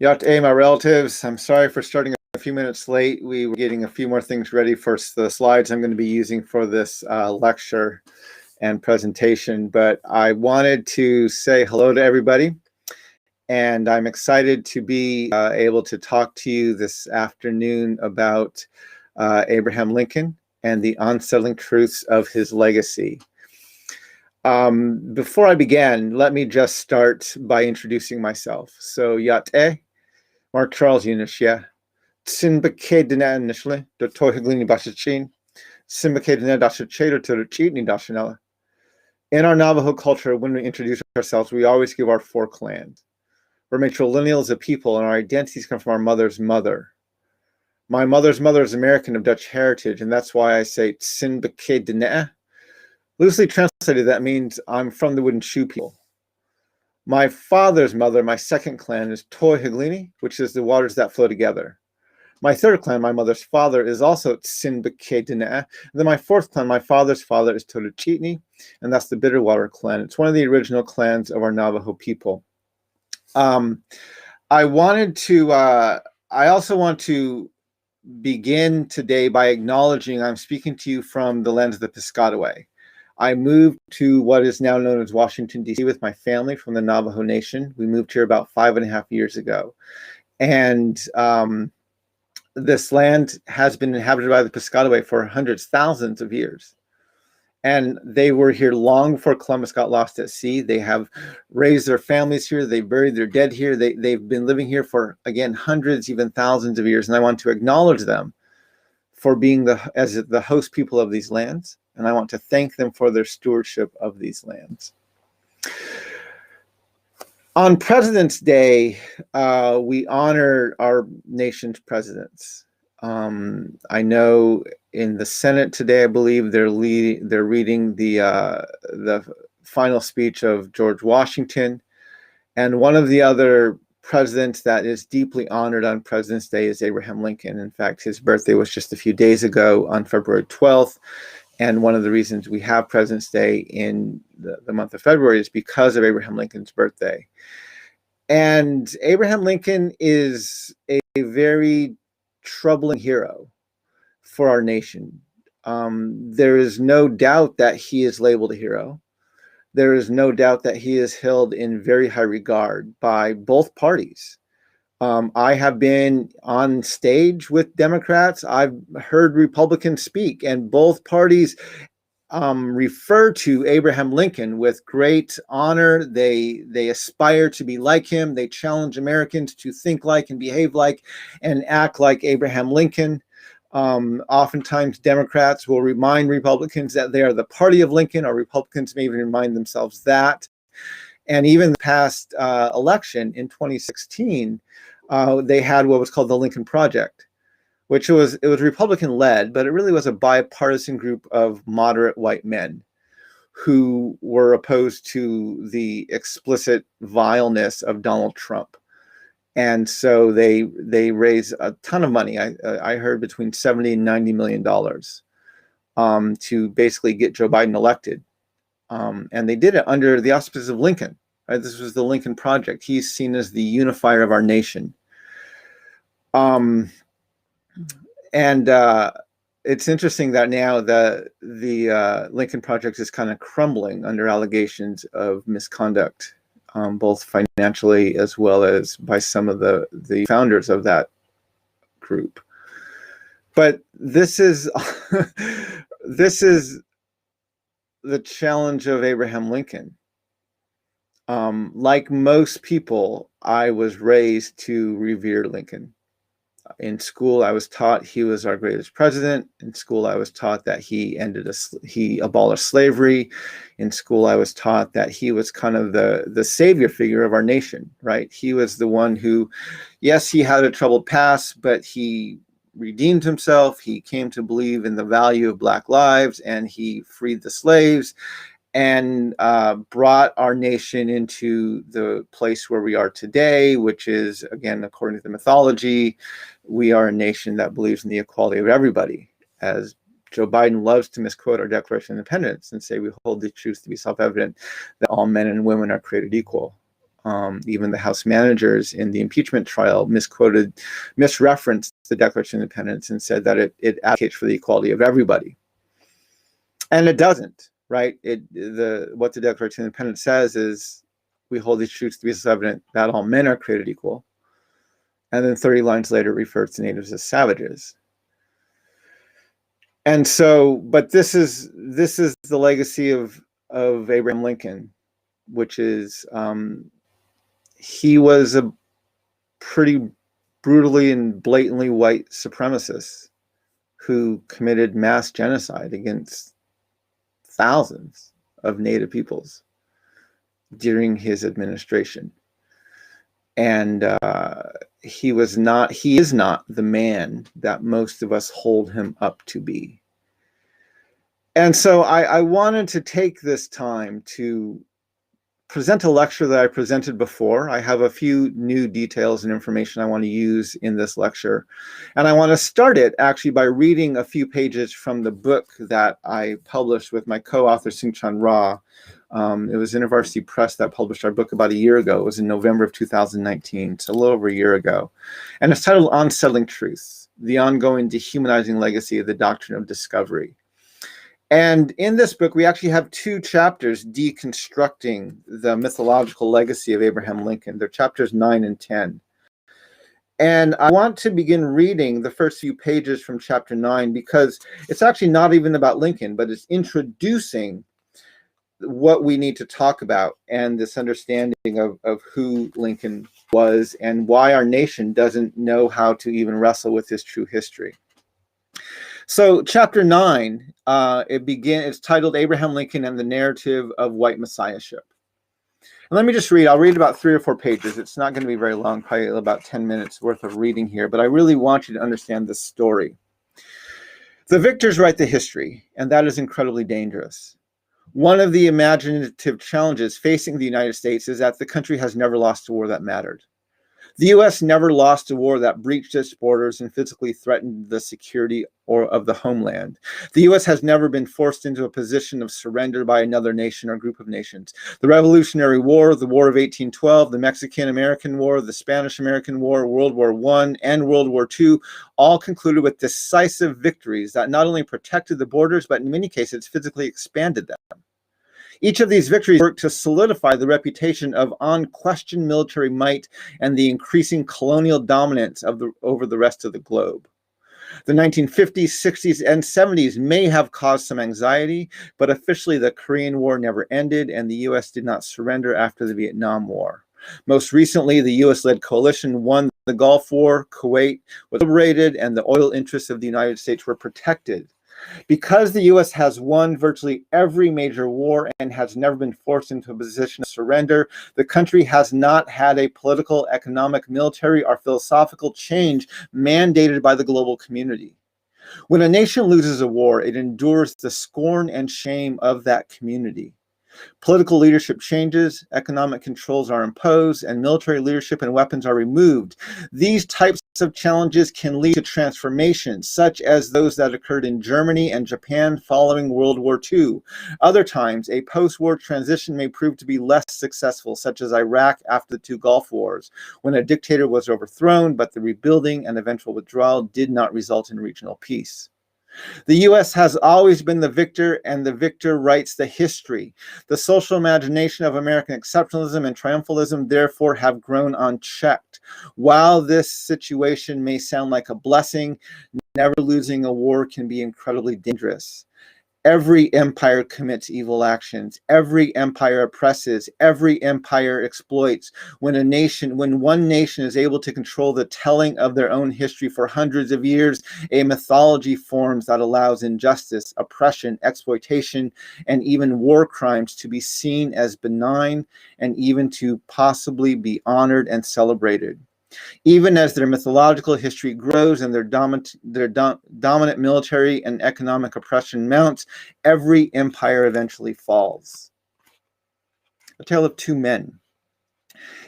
Hey, my relatives, I'm sorry for starting a few minutes late. We were getting a few more things ready for the slides I'm going to be using for this lecture and presentation, but I wanted to say hello to everybody, and I'm excited to be able to talk to you this afternoon about Abraham Lincoln and the unsettling truths of his legacy. Before I begin, let me just start by introducing myself. So, Mark Charles Unishia, Sinbake Dina initially, the Tohiglini Bashachin, Sinbake Dina Dashachedo to the Cheatney Dashanella. In our Navajo culture, when we introduce ourselves, we always give our four clans. We're matrilineals of people, and our identities come from our mother's mother. My mother's mother is American of Dutch heritage, and that's why I say Sinbake Dina. Loosely translated, that means I'm from the wooden shoe people. My father's mother, my second clan, is Tohiglini, which is the waters that flow together. My third clan, my mother's father, is also Sinbake Dina. Then my fourth clan, my father's father, is Totochitni, and that's the Bitterwater clan. It's one of the original clans of our Navajo people. I also want to begin today by acknowledging I'm speaking to you from the lands of the Piscataway. I moved to what is now known as Washington, D.C. with my family from the Navajo Nation. We moved here about 5.5 years ago. And this land has been inhabited by the Piscataway for hundreds, thousands of years. And they were here long before Columbus got lost at sea. They have raised their families here. They buried their dead here. They've been living here for, again, hundreds, even thousands of years. And I want to acknowledge them for being the host people of these lands. And I want to thank them for their stewardship of these lands. On President's Day, we honor our nation's presidents. I know in the Senate today, I believe they're reading the final speech of George Washington, and one of the other presidents that is deeply honored on President's Day is Abraham Lincoln. In fact, his birthday was just a few days ago on February 12th. And one of the reasons we have President's Day in the month of February is because of Abraham Lincoln's birthday. And Abraham Lincoln is a very troubling hero for our nation. There is no doubt that he is labeled a hero. There is no doubt that he is held in very high regard by both parties. I have been on stage with Democrats. I've heard Republicans speak, and both parties refer to Abraham Lincoln with great honor. They aspire to be like him. They challenge Americans to think like and behave like and act like Abraham Lincoln. Oftentimes, Democrats will remind Republicans that they are the party of Lincoln, or Republicans may even remind themselves that. And even the past election in 2016, they had what was called the Lincoln Project, which was Republican-led, but it really was a bipartisan group of moderate white men who were opposed to the explicit vileness of Donald Trump. And so they raised a ton of money. I heard between $70 and $90 million to basically get Joe Biden elected. And they did it under the auspices of Lincoln. Right? This was the Lincoln Project. He's seen as the unifier of our nation. It's interesting that now the Lincoln Project is kind of crumbling under allegations of misconduct, both financially as well as by some of the founders of that group. But this is this is the challenge of Abraham Lincoln. Like most people, I was raised to revere Lincoln. In school, I was taught he was our greatest president. In school, I was taught that he abolished slavery. In school, I was taught that he was kind of the savior figure of our nation, right? He was the one who, yes, he had a troubled past, but he redeemed himself. He came to believe in the value of Black lives, and he freed the slaves and brought our nation into the place where we are today, which is, again, according to the mythology, we are a nation that believes in the equality of everybody. As Joe Biden loves to misquote our Declaration of Independence and say we hold the truth to be self-evident that all men and women are created equal. Even the House managers in the impeachment trial misreferenced the Declaration of Independence and said that it advocates for the equality of everybody. And it doesn't, right? What the Declaration of Independence says is, we hold these truths to be self-evident that all men are created equal. And then 30 lines later, it refers to natives as savages. And so, but this is the legacy of Abraham Lincoln, which is he was a pretty brutally and blatantly white supremacist who committed mass genocide against thousands of Native peoples during his administration. And he is not the man that most of us hold him up to be. And so I wanted to take this time to present a lecture that I presented before. I have a few new details and information I want to use in this lecture. And I want to start it actually by reading a few pages from the book that I published with my co-author, Seung-Chan Ra. It was InterVarsity Press that published our book about a year ago. It was in November of 2019, so a little over a year ago. And it's titled Unsettling Truths, the ongoing dehumanizing legacy of the Doctrine of Discovery. And in this book, we actually have two chapters deconstructing the mythological legacy of Abraham Lincoln. They're chapters 9 and 10. And I want to begin reading the first few pages from chapter 9 because it's actually not even about Lincoln, but it's introducing what we need to talk about and this understanding of who Lincoln was and why our nation doesn't know how to even wrestle with his true history. So chapter 9, it's titled Abraham Lincoln and the Narrative of White Messiahship. And let me just read. I'll read about 3 or 4 pages. It's not going to be very long, probably about 10 minutes worth of reading here, but I really want you to understand this story. The victors write the history, and that is incredibly dangerous. One of the imaginative challenges facing the United States is that the country has never lost a war that mattered. The U.S. never lost a war that breached its borders and physically threatened the security of the homeland. The U.S. has never been forced into a position of surrender by another nation or group of nations. The Revolutionary War, the War of 1812, the Mexican-American War, the Spanish-American War, World War I, and World War II all concluded with decisive victories that not only protected the borders, but in many cases physically expanded them. Each of these victories worked to solidify the reputation of unquestioned military might and the increasing colonial dominance over the rest of the globe. The 1950s, 60s, and 70s may have caused some anxiety, but officially the Korean War never ended and the U.S. did not surrender after the Vietnam War. Most recently, the U.S.-led coalition won the Gulf War, Kuwait was liberated, and the oil interests of the United States were protected. Because the U.S. has won virtually every major war and has never been forced into a position of surrender, the country has not had a political, economic, military, or philosophical change mandated by the global community. When a nation loses a war, it endures the scorn and shame of that community. Political leadership changes, economic controls are imposed, and military leadership and weapons are removed. These types of challenges can lead to transformations, such as those that occurred in Germany and Japan following World War II. Other times, a post-war transition may prove to be less successful, such as Iraq after the 2 Gulf Wars, when a dictator was overthrown, but the rebuilding and eventual withdrawal did not result in regional peace. The U.S. has always been the victor, and the victor writes the history. The social imagination of American exceptionalism and triumphalism, therefore, have grown unchecked. While this situation may sound like a blessing, never losing a war can be incredibly dangerous. Every empire commits evil actions. Every empire oppresses. Every empire exploits. When one nation is able to control the telling of their own history for hundreds of years, a mythology forms that allows injustice, oppression, exploitation, and even war crimes to be seen as benign and even to possibly be honored and celebrated. Even as their mythological history grows and their dominant military and economic oppression mounts, every empire eventually falls. A tale of 2 men.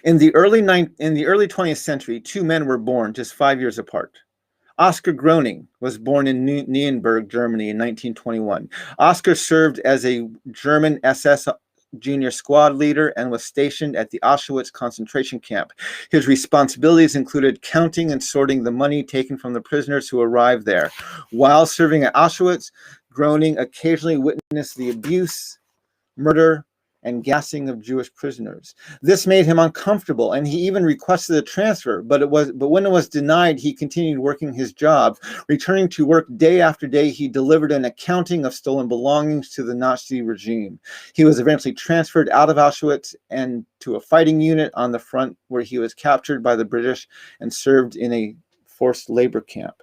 In the early 20th century, 2 men were born just 5 years apart. Oskar Groening was born in Nuremberg, Germany in 1921. Oskar served as a German SS junior squad leader and was stationed at the Auschwitz concentration camp. His responsibilities included counting and sorting the money taken from the prisoners who arrived there. While serving at Auschwitz, Groening occasionally witnessed the abuse, murder, and gassing of Jewish prisoners. This made him uncomfortable, and he even requested a transfer, but when it was denied, he continued working his job. Returning to work day after day, he delivered an accounting of stolen belongings to the Nazi regime. He was eventually transferred out of Auschwitz and to a fighting unit on the front, where he was captured by the British and served in a forced labor camp.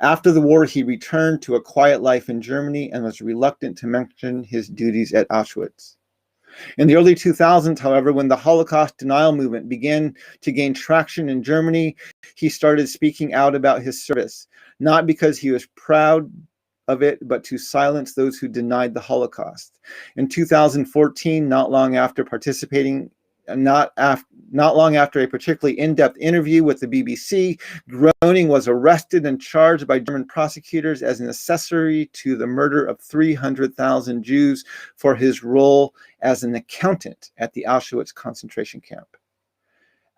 After the war, he returned to a quiet life in Germany and was reluctant to mention his duties at Auschwitz. In the early 2000s, however, when the Holocaust denial movement began to gain traction in Germany, he started speaking out about his service, not because he was proud of it, but to silence those who denied the Holocaust. In 2014, not long after a particularly in-depth interview with the BBC, Groening was arrested and charged by German prosecutors as an accessory to the murder of 300,000 Jews for his role as an accountant at the Auschwitz concentration camp.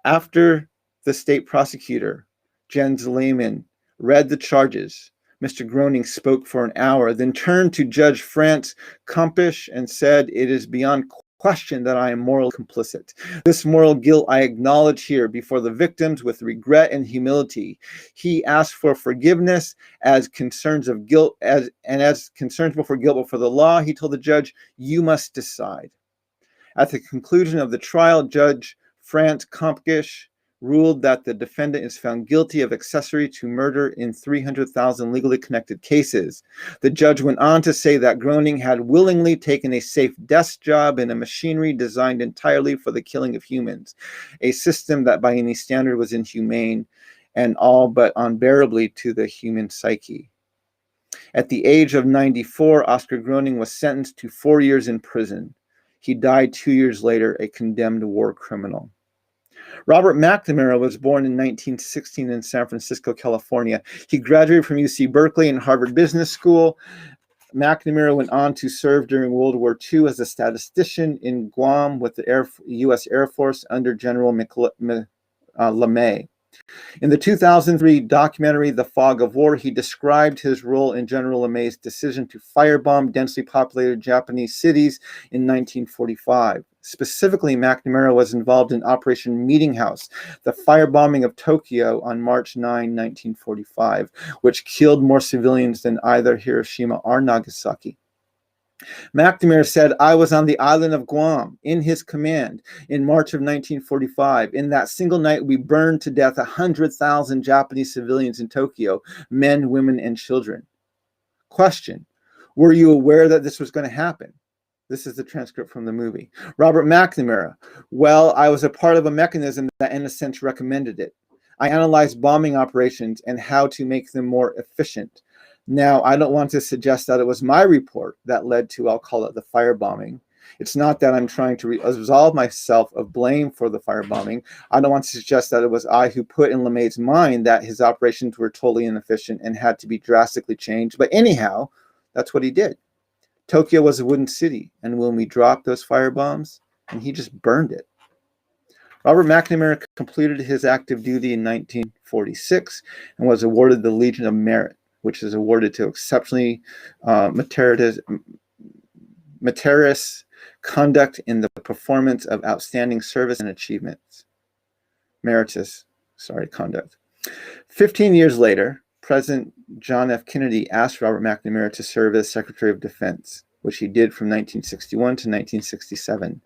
After the state prosecutor, Jens Lehmann, read the charges, Mr. Groening spoke for an hour, then turned to Judge Franz Kompisch and said, "It is beyond question that I am morally complicit. This moral guilt I acknowledge here before the victims with regret and humility." He asked for forgiveness as concerns of guilt, as concerns before guilt before the law. He told the judge, "You must decide." At the conclusion of the trial, Judge Franz Kompisch ruled that the defendant is found guilty of accessory to murder in 300,000 legally connected cases. The judge went on to say that Groening had willingly taken a safe desk job in a machinery designed entirely for the killing of humans, a system that by any standard was inhumane and all but unbearably to the human psyche. At the age of 94, Oscar Groening was sentenced to 4 years in prison. He died 2 years later, a condemned war criminal. Robert McNamara was born in 1916 in San Francisco, California. He graduated from UC Berkeley and Harvard Business School. McNamara went on to serve during World War II as a statistician in Guam with the U.S. Air Force under General LeMay. In the 2003 documentary, The Fog of War, he described his role in General LeMay's decision to firebomb densely populated Japanese cities in 1945. Specifically, McNamara was involved in Operation Meeting House, the firebombing of Tokyo on March 9, 1945, which killed more civilians than either Hiroshima or Nagasaki. McNamara said, "I was on the island of Guam in his command in March of 1945. In that single night, we burned to death 100,000 Japanese civilians in Tokyo, men, women, and children." Question: were you aware that this was going to happen? This is the transcript from the movie. Robert McNamara: well, I was a part of a mechanism that in a sense recommended it. I analyzed bombing operations and how to make them more efficient. Now, I don't want to suggest that it was my report that led to, I'll call it, the firebombing. It's not that I'm trying to absolve myself of blame for the firebombing. I don't want to suggest that it was I who put in LeMay's mind that his operations were totally inefficient and had to be drastically changed. But anyhow, that's what he did. Tokyo was a wooden city, and when we dropped those firebombs, and he just burned it. Robert McNamara completed his active duty in 1946 and was awarded the Legion of Merit, which is awarded to exceptionally meritorious conduct in the performance of outstanding service and achievements. Conduct. 15 years later, President John F. Kennedy asked Robert McNamara to serve as Secretary of Defense, which he did from 1961 to 1967.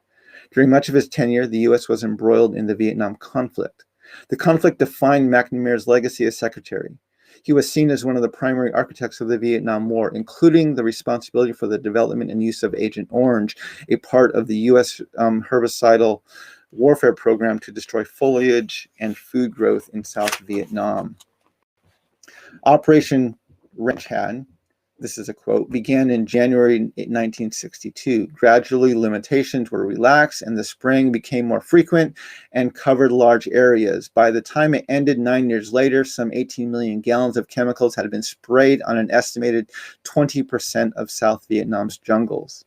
During much of his tenure, the U.S. was embroiled in the Vietnam conflict. The conflict defined McNamara's legacy as secretary. He was seen as one of the primary architects of the Vietnam War, including the responsibility for the development and use of Agent Orange, a part of the U.S. herbicidal warfare program to destroy foliage and food growth in South Vietnam. Operation Ranch Hand, this is a quote, began in January 1962. Gradually, limitations were relaxed and the spraying became more frequent and covered large areas. By the time it ended 9 years later, some 18 million gallons of chemicals had been sprayed on an estimated 20% of South Vietnam's jungles.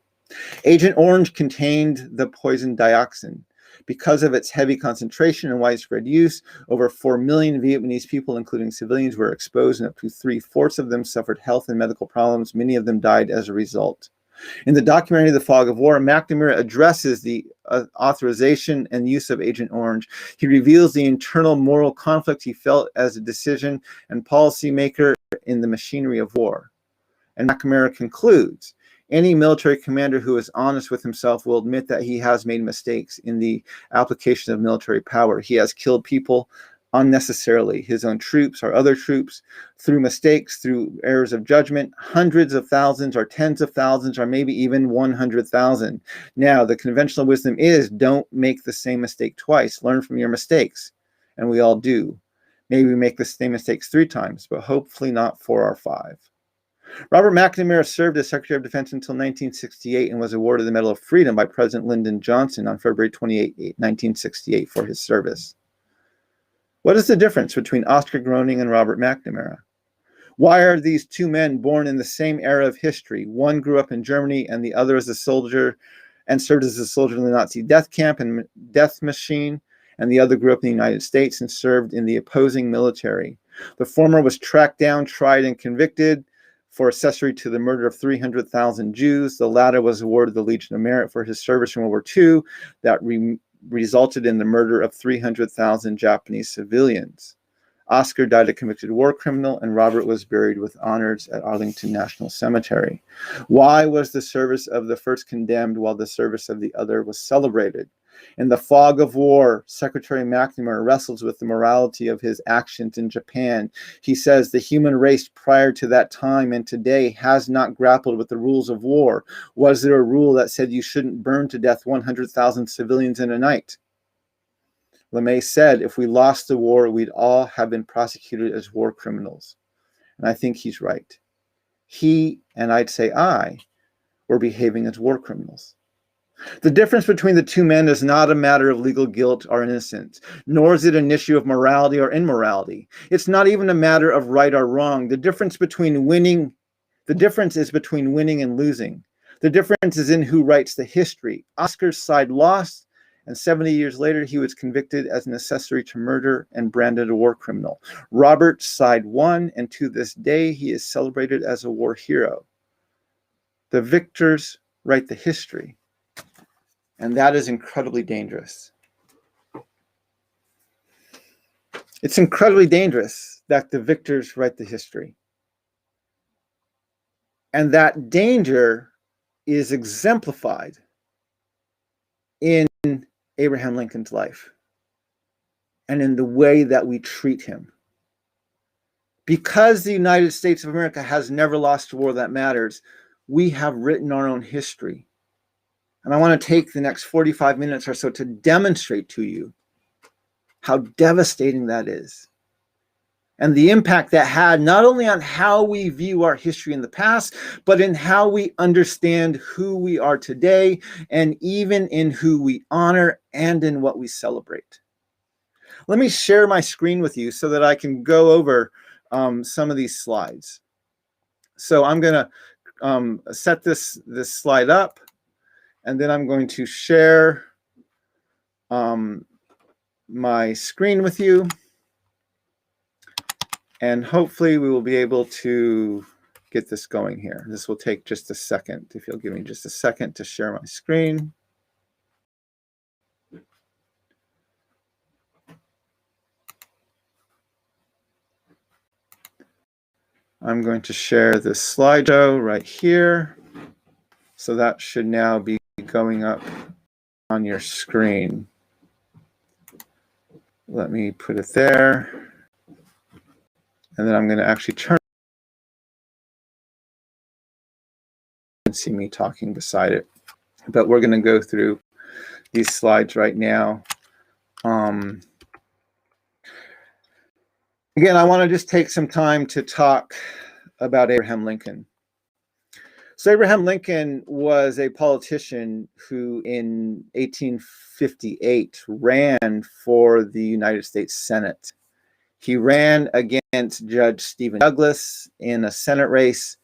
Agent Orange contained the poison dioxin. Because of its heavy concentration and widespread use, over 4 million Vietnamese people, including civilians, were exposed, and up to 3/4 of them suffered health and medical problems. Many of them died as a result. In the documentary The Fog of War, McNamara addresses the authorization and use of Agent Orange. He reveals the internal moral conflict he felt as a decision and policymaker in the machinery of war. And McNamara concludes, any military commander who is honest with himself will admit that he has made mistakes in the application of military power. He has killed people unnecessarily, his own troops or other troops, through mistakes, through errors of judgment, hundreds of thousands or tens of thousands or maybe even 100,000. Now, the conventional wisdom is don't make the same mistake twice. Learn from your mistakes, and we all do. Maybe we make the same mistakes 3 times, but hopefully not 4 or 5. Robert McNamara served as Secretary of Defense until 1968 and was awarded the Medal of Freedom by President Lyndon Johnson on February 28, 1968 for his service. What is the difference between Oscar Groening and Robert McNamara? Why are these 2 men born in the same era of history? One grew up in Germany and the other as a soldier and served as a soldier in the Nazi death camp and death machine, and the other grew up in the United States and served in the opposing military. The former was tracked down, tried, and convicted for accessory to the murder of 300,000 Jews. The latter was awarded the Legion of Merit for his service in World War II that resulted in the murder of 300,000 Japanese civilians. Oscar died a convicted war criminal, and Robert was buried with honors at Arlington National Cemetery. Why was the service of the first condemned while the service of the other was celebrated? In The Fog of War, Secretary McNamara wrestles with the morality of his actions in Japan. He says the human race prior to that time and today has not grappled with the rules of war. Was there a rule that said you shouldn't burn to death 100,000 civilians in a night? LeMay said if we lost the war, we'd all have been prosecuted as war criminals. And I think he's right. He, and I'd say I, were behaving as war criminals. The difference between the 2 men is not a matter of legal guilt or innocence, nor is it an issue of morality or immorality. It's not even a matter of right or wrong. The difference is between winning and losing. The difference is in who writes the history. Oscar's side lost, and 70 years later, he was convicted as an accessory to murder and branded a war criminal. Robert's side won, and to this day, he is celebrated as a war hero. The victors write the history. And that is incredibly dangerous. It's incredibly dangerous that the victors write the history. And that danger is exemplified in Abraham Lincoln's life and in the way that we treat him. Because the United States of America has never lost a war that matters, we have written our own history. And I want to take the next 45 minutes or so to demonstrate to you how devastating that is. And the impact that had not only on how we view our history in the past, but in how we understand who we are today, and even in who we honor and in what we celebrate. Let me share my screen with you so that I can go over some of these slides. So I'm going to set this slide up. And then I'm going to share my screen with you. And hopefully we will be able to get this going here. This will take just a second. If you'll give me just a second to share my screen. I'm going to share this slideshow right here. So that should now be going up on your screen. Let me put it there. And then I'm going to actually turn and see me talking beside it. But we're going to go through these slides right now. Again, I want to just take some time to talk about Abraham Lincoln. So Abraham Lincoln was a politician who in 1858 ran for the United States Senate. He ran against Judge Stephen Douglas in a Senate race,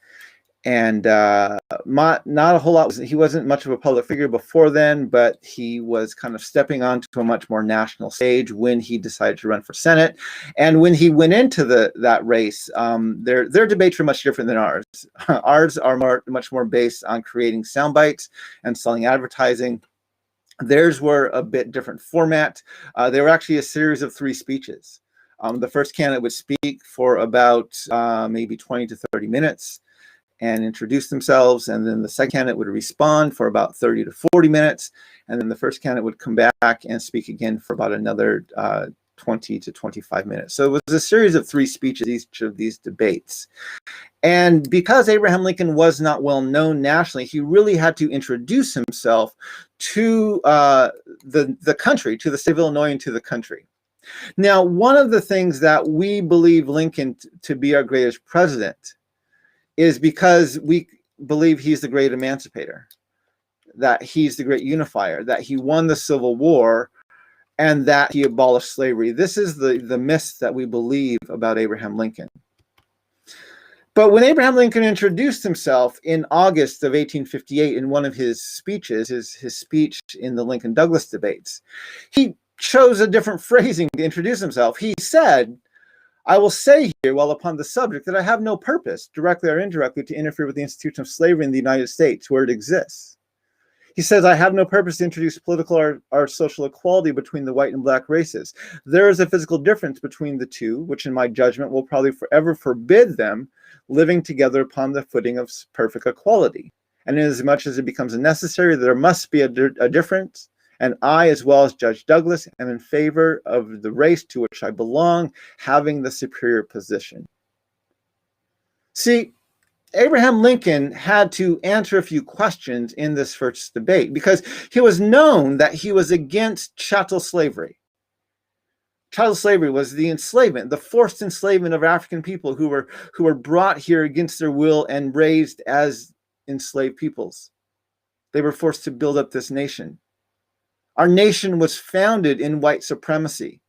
And not a whole lot. He wasn't much of a public figure before then, but he was kind of stepping onto a much more national stage when he decided to run for Senate. And when he went into that race, their debates were much different than ours. Ours are much more based on creating sound bites and selling advertising. Theirs were a bit different format. They were actually a series of 3 speeches. The first candidate would speak for about maybe 20 to 30 minutes and introduce themselves, and then the second candidate would respond for about 30 to 40 minutes, and then the first candidate would come back and speak again for about another 20 to 25 minutes. So it was a series of 3 speeches each of these debates. And because Abraham Lincoln was not well known nationally, he really had to introduce himself to the country, to the state of Illinois and to the country. Now, one of the things that we believe Lincoln to be our greatest president is because we believe he's the great emancipator, that he's the great unifier, that he won the Civil War, and that he abolished slavery. This is the myth that we believe about Abraham Lincoln. But when Abraham Lincoln introduced himself in August of 1858 in one of his speeches, his speech in the Lincoln-Douglas debates, he chose a different phrasing to introduce himself. He said, "I will say here, while upon the subject, that I have no purpose, directly or indirectly, to interfere with the institution of slavery in the United States, where it exists." He says, "I have no purpose to introduce political or social equality between the white and black races. There is a physical difference between the two, which in my judgment will probably forever forbid them living together upon the footing of perfect equality. And inasmuch as it becomes necessary, there must be a difference. And I, as well as Judge Douglas, am in favor of the race to which I belong having the superior position." See, Abraham Lincoln had to answer a few questions in this first debate because he was known that he was against chattel slavery. Chattel slavery was the enslavement, the forced enslavement of African people who were brought here against their will and raised as enslaved peoples. They were forced to build up this nation. Our nation was founded in white supremacy.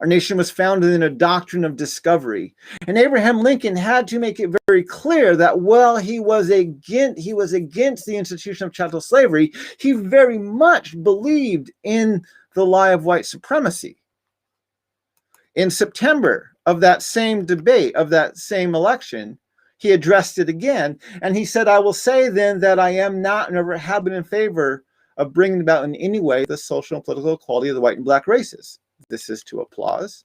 Our nation was founded in a doctrine of discovery. And Abraham Lincoln had to make it very clear that while he was against the institution of chattel slavery, he very much believed in the lie of white supremacy. In September of that same debate, of that same election, he addressed it again, and he said, "I will say then that I am not and never have been in favor of bringing about in any way the social and political equality of the white and black races." This is to applause.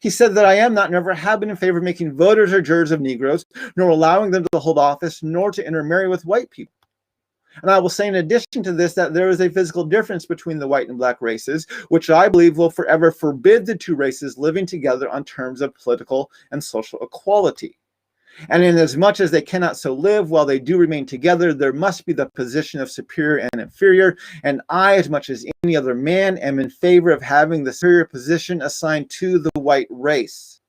He said that "I am not, never have been in favor of making voters or jurors of Negroes, nor allowing them to hold office, nor to intermarry with white people. And I will say in addition to this that there is a physical difference between the white and black races, which I believe will forever forbid the two races living together on terms of political and social equality. And inasmuch as they cannot so live while they do remain together, there must be the position of superior and inferior. And I, as much as any other man, am in favor of having the superior position assigned to the white race."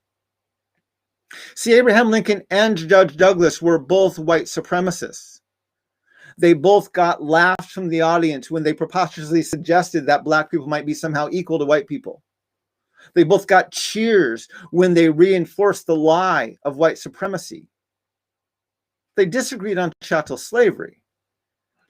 See, Abraham Lincoln and Judge Douglas were both white supremacists. They both got laughs from the audience when they preposterously suggested that black people might be somehow equal to white people. They both got cheers when they reinforced the lie of white supremacy. They disagreed on chattel slavery.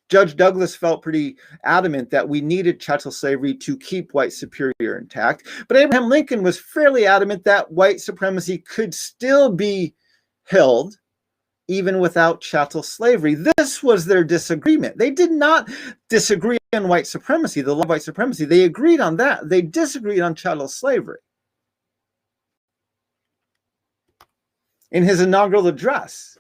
Judge Douglas felt pretty adamant that we needed chattel slavery to keep white superior intact, but Abraham Lincoln was fairly adamant that white supremacy could still be held even without chattel slavery. This was their disagreement. They did not disagree on white supremacy, the law of white supremacy. They agreed on that. They disagreed on chattel slavery. In his inaugural address,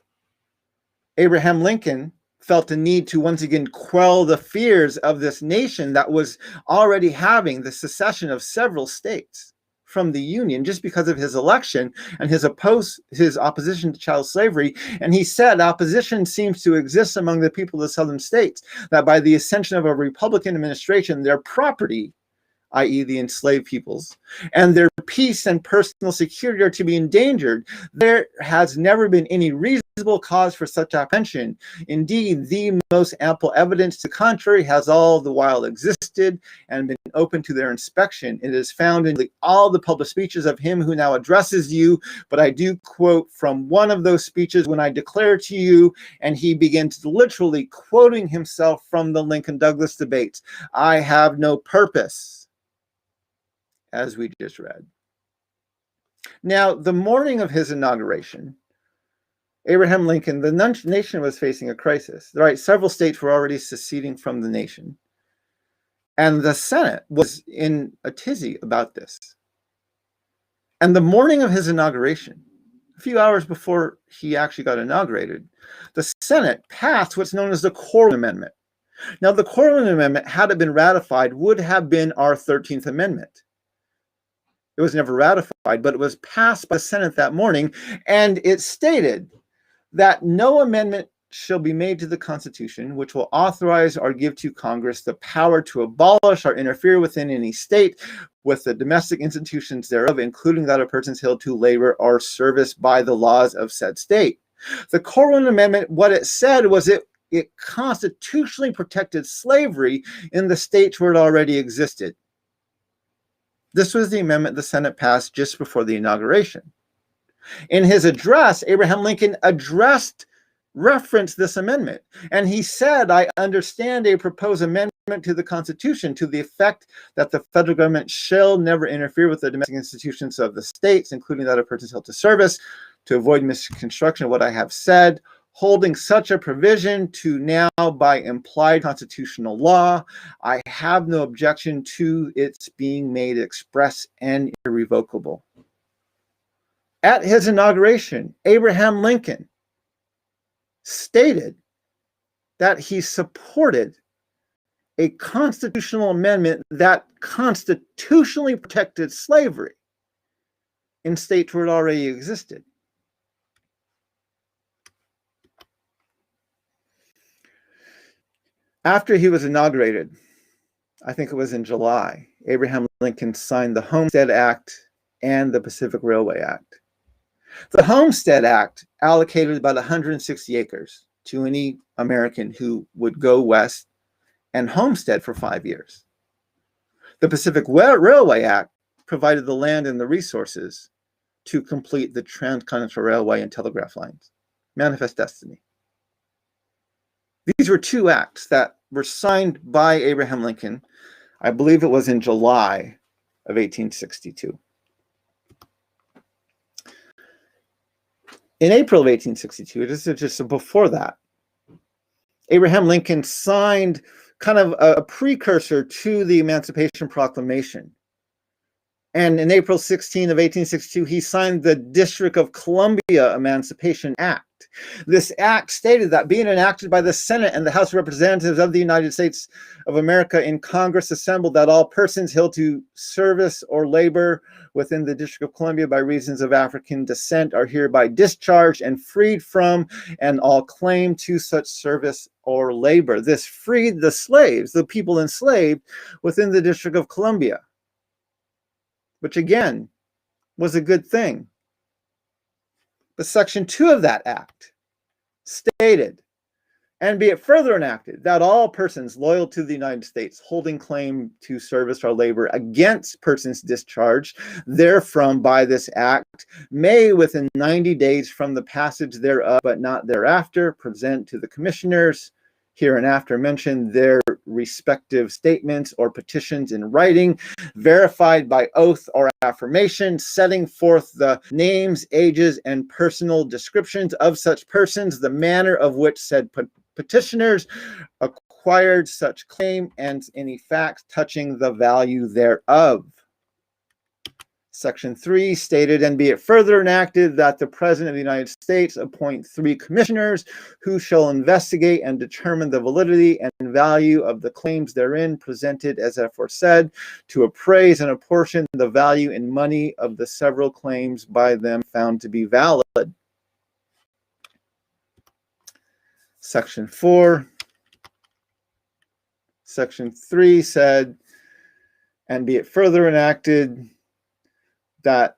Abraham Lincoln felt the need to once again quell the fears of this nation that was already having the secession of several states from the Union just because of his election and his opposition to chattel slavery. And he said, "Opposition seems to exist among the people of the southern states, that by the ascension of a Republican administration, their property i.e. the enslaved peoples, and their peace and personal security are to be endangered, there has never been any reasonable cause for such apprehension. Indeed, the most ample evidence to the contrary has all the while existed and been open to their inspection. It is found in all the public speeches of him who now addresses you, but I do quote from one of those speeches when I declare to you, and he begins literally quoting himself from the Lincoln-Douglas debates, "I have no purpose," as we just read. Now, the morning of his inauguration, Abraham Lincoln, the nation was facing a crisis. Right, several states were already seceding from the nation. And the Senate was in a tizzy about this. And the morning of his inauguration, a few hours before he actually got inaugurated, the Senate passed what's known as the Corwin Amendment. Now, the Corwin Amendment, had it been ratified, would have been our 13th Amendment. It was never ratified, but it was passed by the Senate that morning, and it stated that no amendment shall be made to the Constitution which will authorize or give to Congress the power to abolish or interfere within any state with the domestic institutions thereof, including that of persons held to labor or service by the laws of said state. The Corwin Amendment, what it said was it constitutionally protected slavery in the states where it already existed. This was the amendment the Senate passed just before the inauguration. In his address, Abraham Lincoln referenced this amendment, and he said, "I understand a proposed amendment to the Constitution to the effect that the federal government shall never interfere with the domestic institutions of the states, including that of persons held to service, to avoid misconstruction of what I have said, holding such a provision to now by implied constitutional law, I have no objection to its being made express and irrevocable." At his inauguration, Abraham Lincoln stated that he supported a constitutional amendment that constitutionally protected slavery in states where it already existed. After he was inaugurated, I think it was in July, Abraham Lincoln signed the Homestead Act and the Pacific Railway Act. The Homestead Act allocated about 160 acres to any American who would go west and homestead for 5 years. The Pacific Railway Act provided the land and the resources to complete the transcontinental railway and telegraph lines. Manifest destiny. These were two acts that were signed by Abraham Lincoln. I believe it was in July of 1862. In April of 1862, just before that, Abraham Lincoln signed kind of a precursor to the Emancipation Proclamation. And in April 16 of 1862, he signed the District of Columbia Emancipation Act. This act stated that being enacted by the Senate and the House of Representatives of the United States of America in Congress assembled, that all persons held to service or labor within the District of Columbia by reasons of African descent are hereby discharged and freed from and all claim to such service or labor. This freed the slaves, the people enslaved within the District of Columbia, which again was a good thing. But Section 2 of that act stated, "And be it further enacted, that all persons loyal to the United States holding claim to service or labor against persons discharged therefrom by this act may within 90 days from the passage thereof, but not thereafter, present to the commissioners hereinafter mentioned their respective statements or petitions in writing, verified by oath or affirmation, setting forth the names, ages, and personal descriptions of such persons, the manner of which said petitioners acquired such claim, and any facts touching the value thereof." Section 3 stated, "And be it further enacted that the President of the United States appoint 3 commissioners who shall investigate and determine the validity and value of the claims therein presented as aforesaid, to appraise and apportion the value in money of the several claims by them found to be valid." Section 4. Section 3 said, And be it further enacted that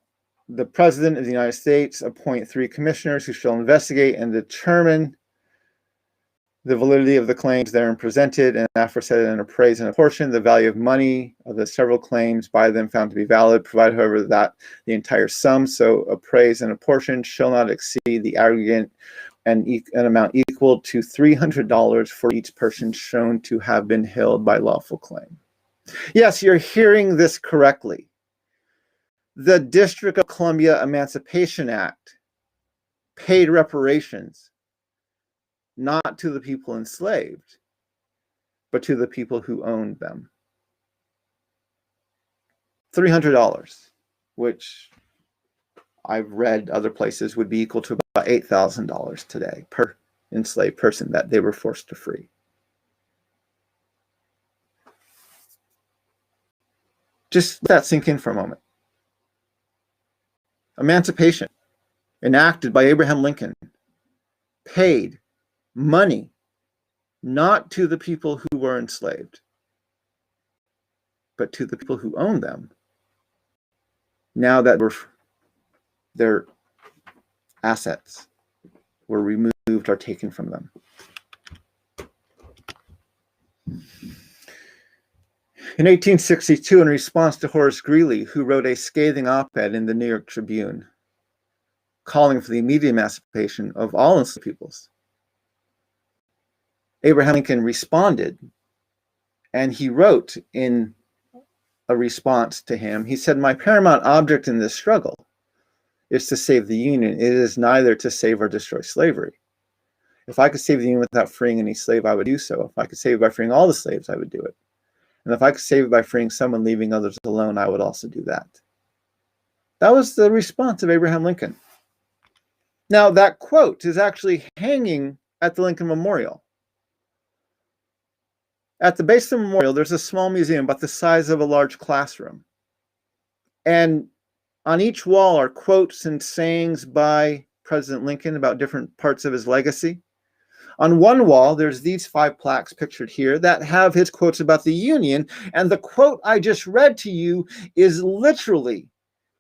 the President of the United States appoint 3 commissioners who shall investigate and determine the validity of the claims therein presented, and aforesaid and appraise and apportion the value of money of the several claims by them found to be valid, provided, however, that the entire sum so appraised and apportioned shall not exceed the aggregate and an amount equal to $300 for each person shown to have been held by lawful claim. Yes, you're hearing this correctly. The District of Columbia Emancipation Act paid reparations not to the people enslaved, but to the people who owned them. $300, which I've read other places would be equal to about $8,000 today per enslaved person that they were forced to free. Just let that sink in for a moment. Emancipation, enacted by Abraham Lincoln, paid money not to the people who were enslaved, but to the people who owned them, now that their assets were removed or taken from them. In 1862, in response to Horace Greeley, who wrote a scathing op-ed in the New York Tribune, calling for the immediate emancipation of all enslaved peoples, Abraham Lincoln responded, and he wrote in a response to him, he said, "My paramount object in this struggle is to save the Union. It is neither to save or destroy slavery. If I could save the Union without freeing any slave, I would do so. If I could save it by freeing all the slaves, I would do it. And if I could save it by freeing some and leaving others alone, I would also do that." That was the response of Abraham Lincoln. Now, that quote is actually hanging at the Lincoln Memorial. At the base of the memorial, there's a small museum about the size of a large classroom. And on each wall are quotes and sayings by President Lincoln about different parts of his legacy. On one wall, there's these 5 plaques pictured here that have his quotes about the Union. And the quote I just read to you is literally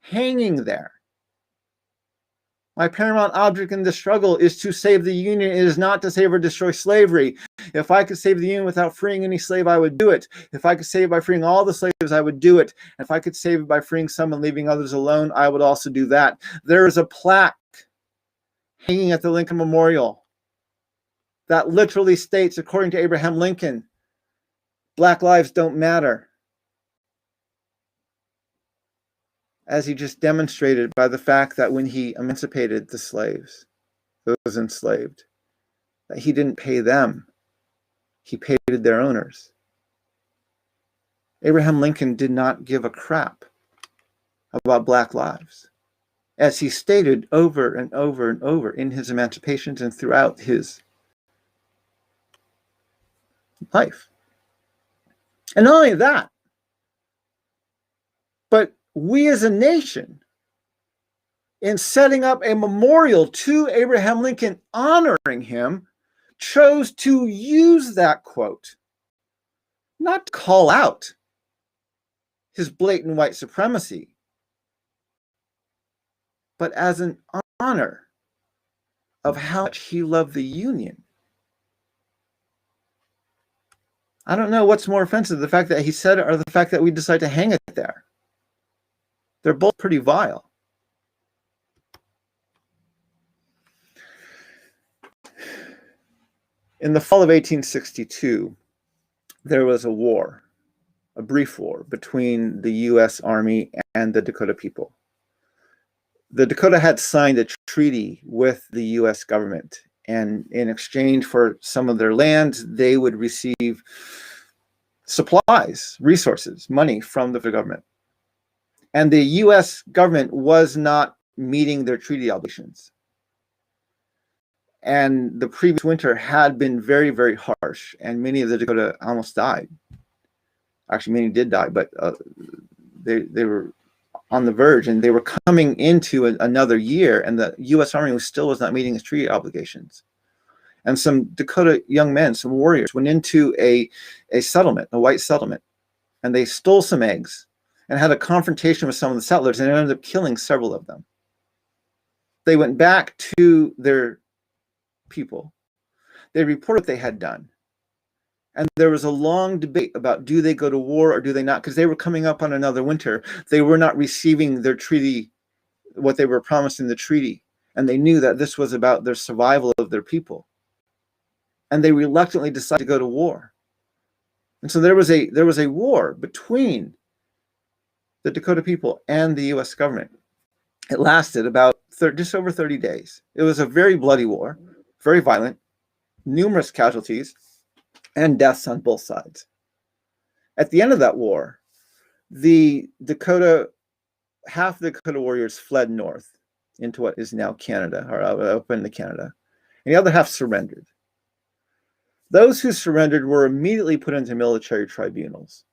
hanging there. My paramount object in the struggle is to save the Union. It is not to save or destroy slavery. If I could save the Union without freeing any slave, I would do it. If I could save it by freeing all the slaves, I would do it. And if I could save it by freeing some and leaving others alone, I would also do that. There is a plaque hanging at the Lincoln Memorial that literally states, according to Abraham Lincoln, Black lives don't matter. As he just demonstrated by the fact that when he emancipated the slaves, those enslaved, that he didn't pay them, he paid their owners. Abraham Lincoln did not give a crap about Black lives, as he stated over and over and over in his emancipations and throughout his life. And not only that, but we as a nation, in setting up a memorial to Abraham Lincoln honoring him, chose to use that quote, not to call out his blatant white supremacy, but as an honor of how much he loved the Union. I don't know what's more offensive, the fact that he said it or the fact that we decide to hang it there. They're both pretty vile. In the fall of 1862, there was a war, a brief war, between the U.S. Army and the Dakota people. The Dakota had signed a treaty with the U.S. government, and in exchange for some of their lands, they would receive supplies, resources, money from the government. And the U.S. government was not meeting their treaty obligations. And the previous winter had been very, very harsh, and many of the Dakota almost died. Actually, many did die, but they were on the verge, and they were coming into another year, and the U.S. Army was not meeting its treaty obligations. And some Dakota young men, some warriors, went into a settlement, a white settlement, and they stole some eggs and had a confrontation with some of the settlers and ended up killing several of them. They went back to their people. They reported what they had done. And there was a long debate about, do they go to war or do they not? Because they were coming up on another winter. They were not receiving their treaty, what they were promised in the treaty. And they knew that this was about their survival of their people. And they reluctantly decided to go to war. And so there was a war between the Dakota people and the U.S. government. It lasted about just over 30 days. It was a very bloody war, very violent, numerous casualties, and deaths on both sides. At the end of that war, half the Dakota warriors fled north into what is now Canada, or up into Canada, and the other half surrendered. Those who surrendered were immediately put into military tribunals.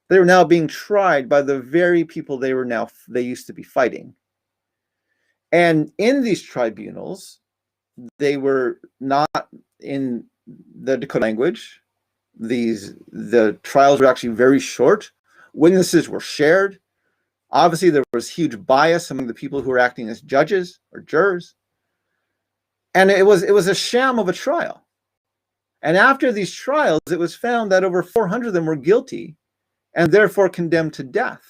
They were now being tried by the very people they used to be fighting. And in these tribunals, they were not in the Dakota language. The trials were actually very short. Witnesses were shared. Obviously, there was huge bias among the people who were acting as judges or jurors. And it was a sham of a trial. And after these trials, it was found that over 400 of them were guilty and therefore condemned to death.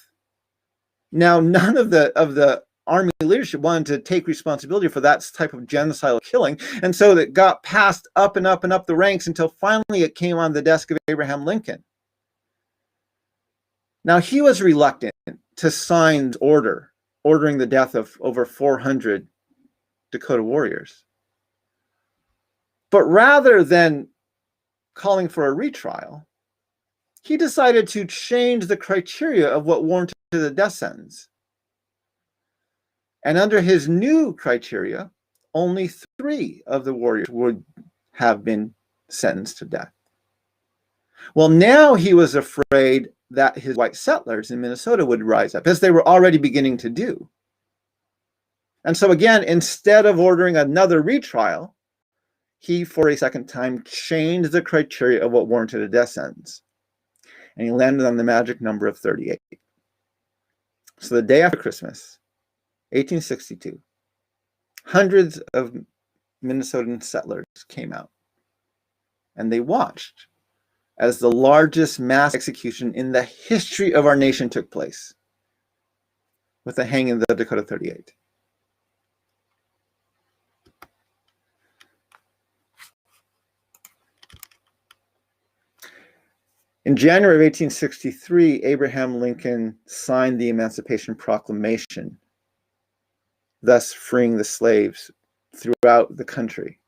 Now, none of the Army leadership wanted to take responsibility for that type of genocidal killing. And so it got passed up and up and up the ranks until finally it came on the desk of Abraham Lincoln. Now, he was reluctant to sign ordering the death of over 400 Dakota warriors. But rather than calling for a retrial, he decided to change the criteria of what warranted the death sentence. And under his new criteria, only 3 of the warriors would have been sentenced to death. Well, now he was afraid that his white settlers in Minnesota would rise up, as they were already beginning to do. And so again, instead of ordering another retrial, he, for a second time, changed the criteria of what warranted a death sentence. And he landed on the magic number of 38. So the day after Christmas, 1862, hundreds of Minnesotan settlers came out. And they watched as the largest mass execution in the history of our nation took place, with the hanging of the Dakota 38. In January of 1863, Abraham Lincoln signed the Emancipation Proclamation, thus freeing the slaves throughout the country.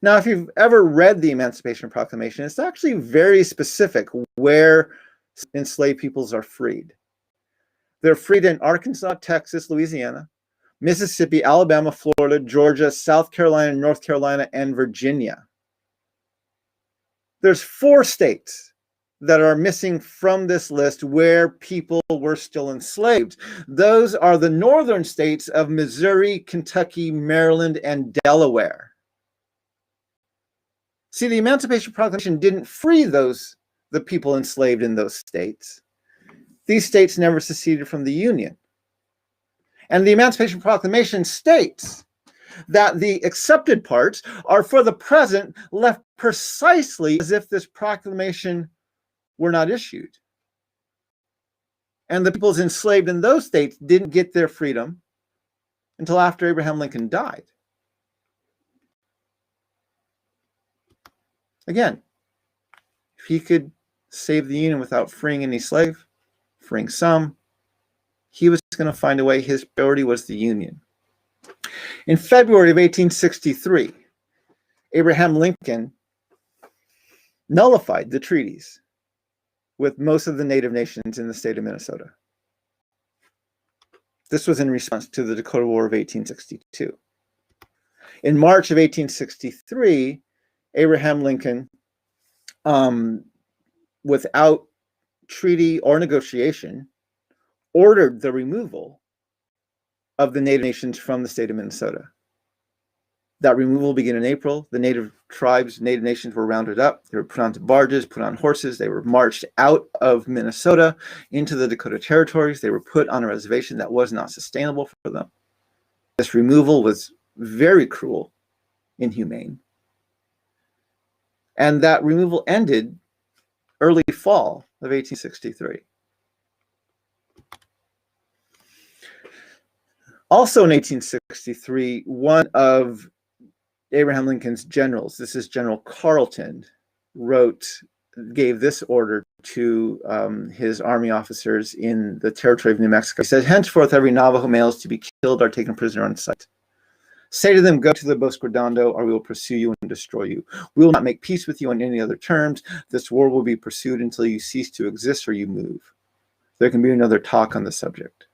Now, if you've ever read the Emancipation Proclamation, it's actually very specific where enslaved peoples are freed. They're freed in Arkansas, Texas, Louisiana, Mississippi, Alabama, Florida, Georgia, South Carolina, North Carolina, and Virginia. There's 4 states that are missing from this list where people were still enslaved. Those are the northern states of Missouri, Kentucky, Maryland, and Delaware. See, the Emancipation Proclamation didn't free the people enslaved in those states. These states never seceded from the Union. And the Emancipation Proclamation states that the accepted parts are for the present left precisely as if this proclamation were not issued. And the peoples enslaved in those states didn't get their freedom until after Abraham Lincoln died. Again, if he could save the Union without freeing any slave, freeing some, he was going to find a way. His priority was the Union. In February of 1863, Abraham Lincoln nullified the treaties with most of the native nations in the state of Minnesota. This was in response to the Dakota War of 1862. In March of 1863, Abraham Lincoln, without treaty or negotiation, ordered the removal of the native nations from the state of Minnesota. That removal began in April. The native tribes, native nations were rounded up. They were put onto barges, put on horses. They were marched out of Minnesota into the Dakota territories. They were put on a reservation that was not sustainable for them. This removal was very cruel, inhumane. And that removal ended early fall of 1863. Also in 1863, one of Abraham Lincoln's generals, this is General Carleton, gave this order to his army officers in the territory of New Mexico. He said, henceforth every Navajo male is to be killed or taken prisoner on sight. Say to them, go to the Bosque Redondo, or we will pursue you and destroy you. We will not make peace with you on any other terms. This war will be pursued until you cease to exist or you move. There can be another talk on the subject.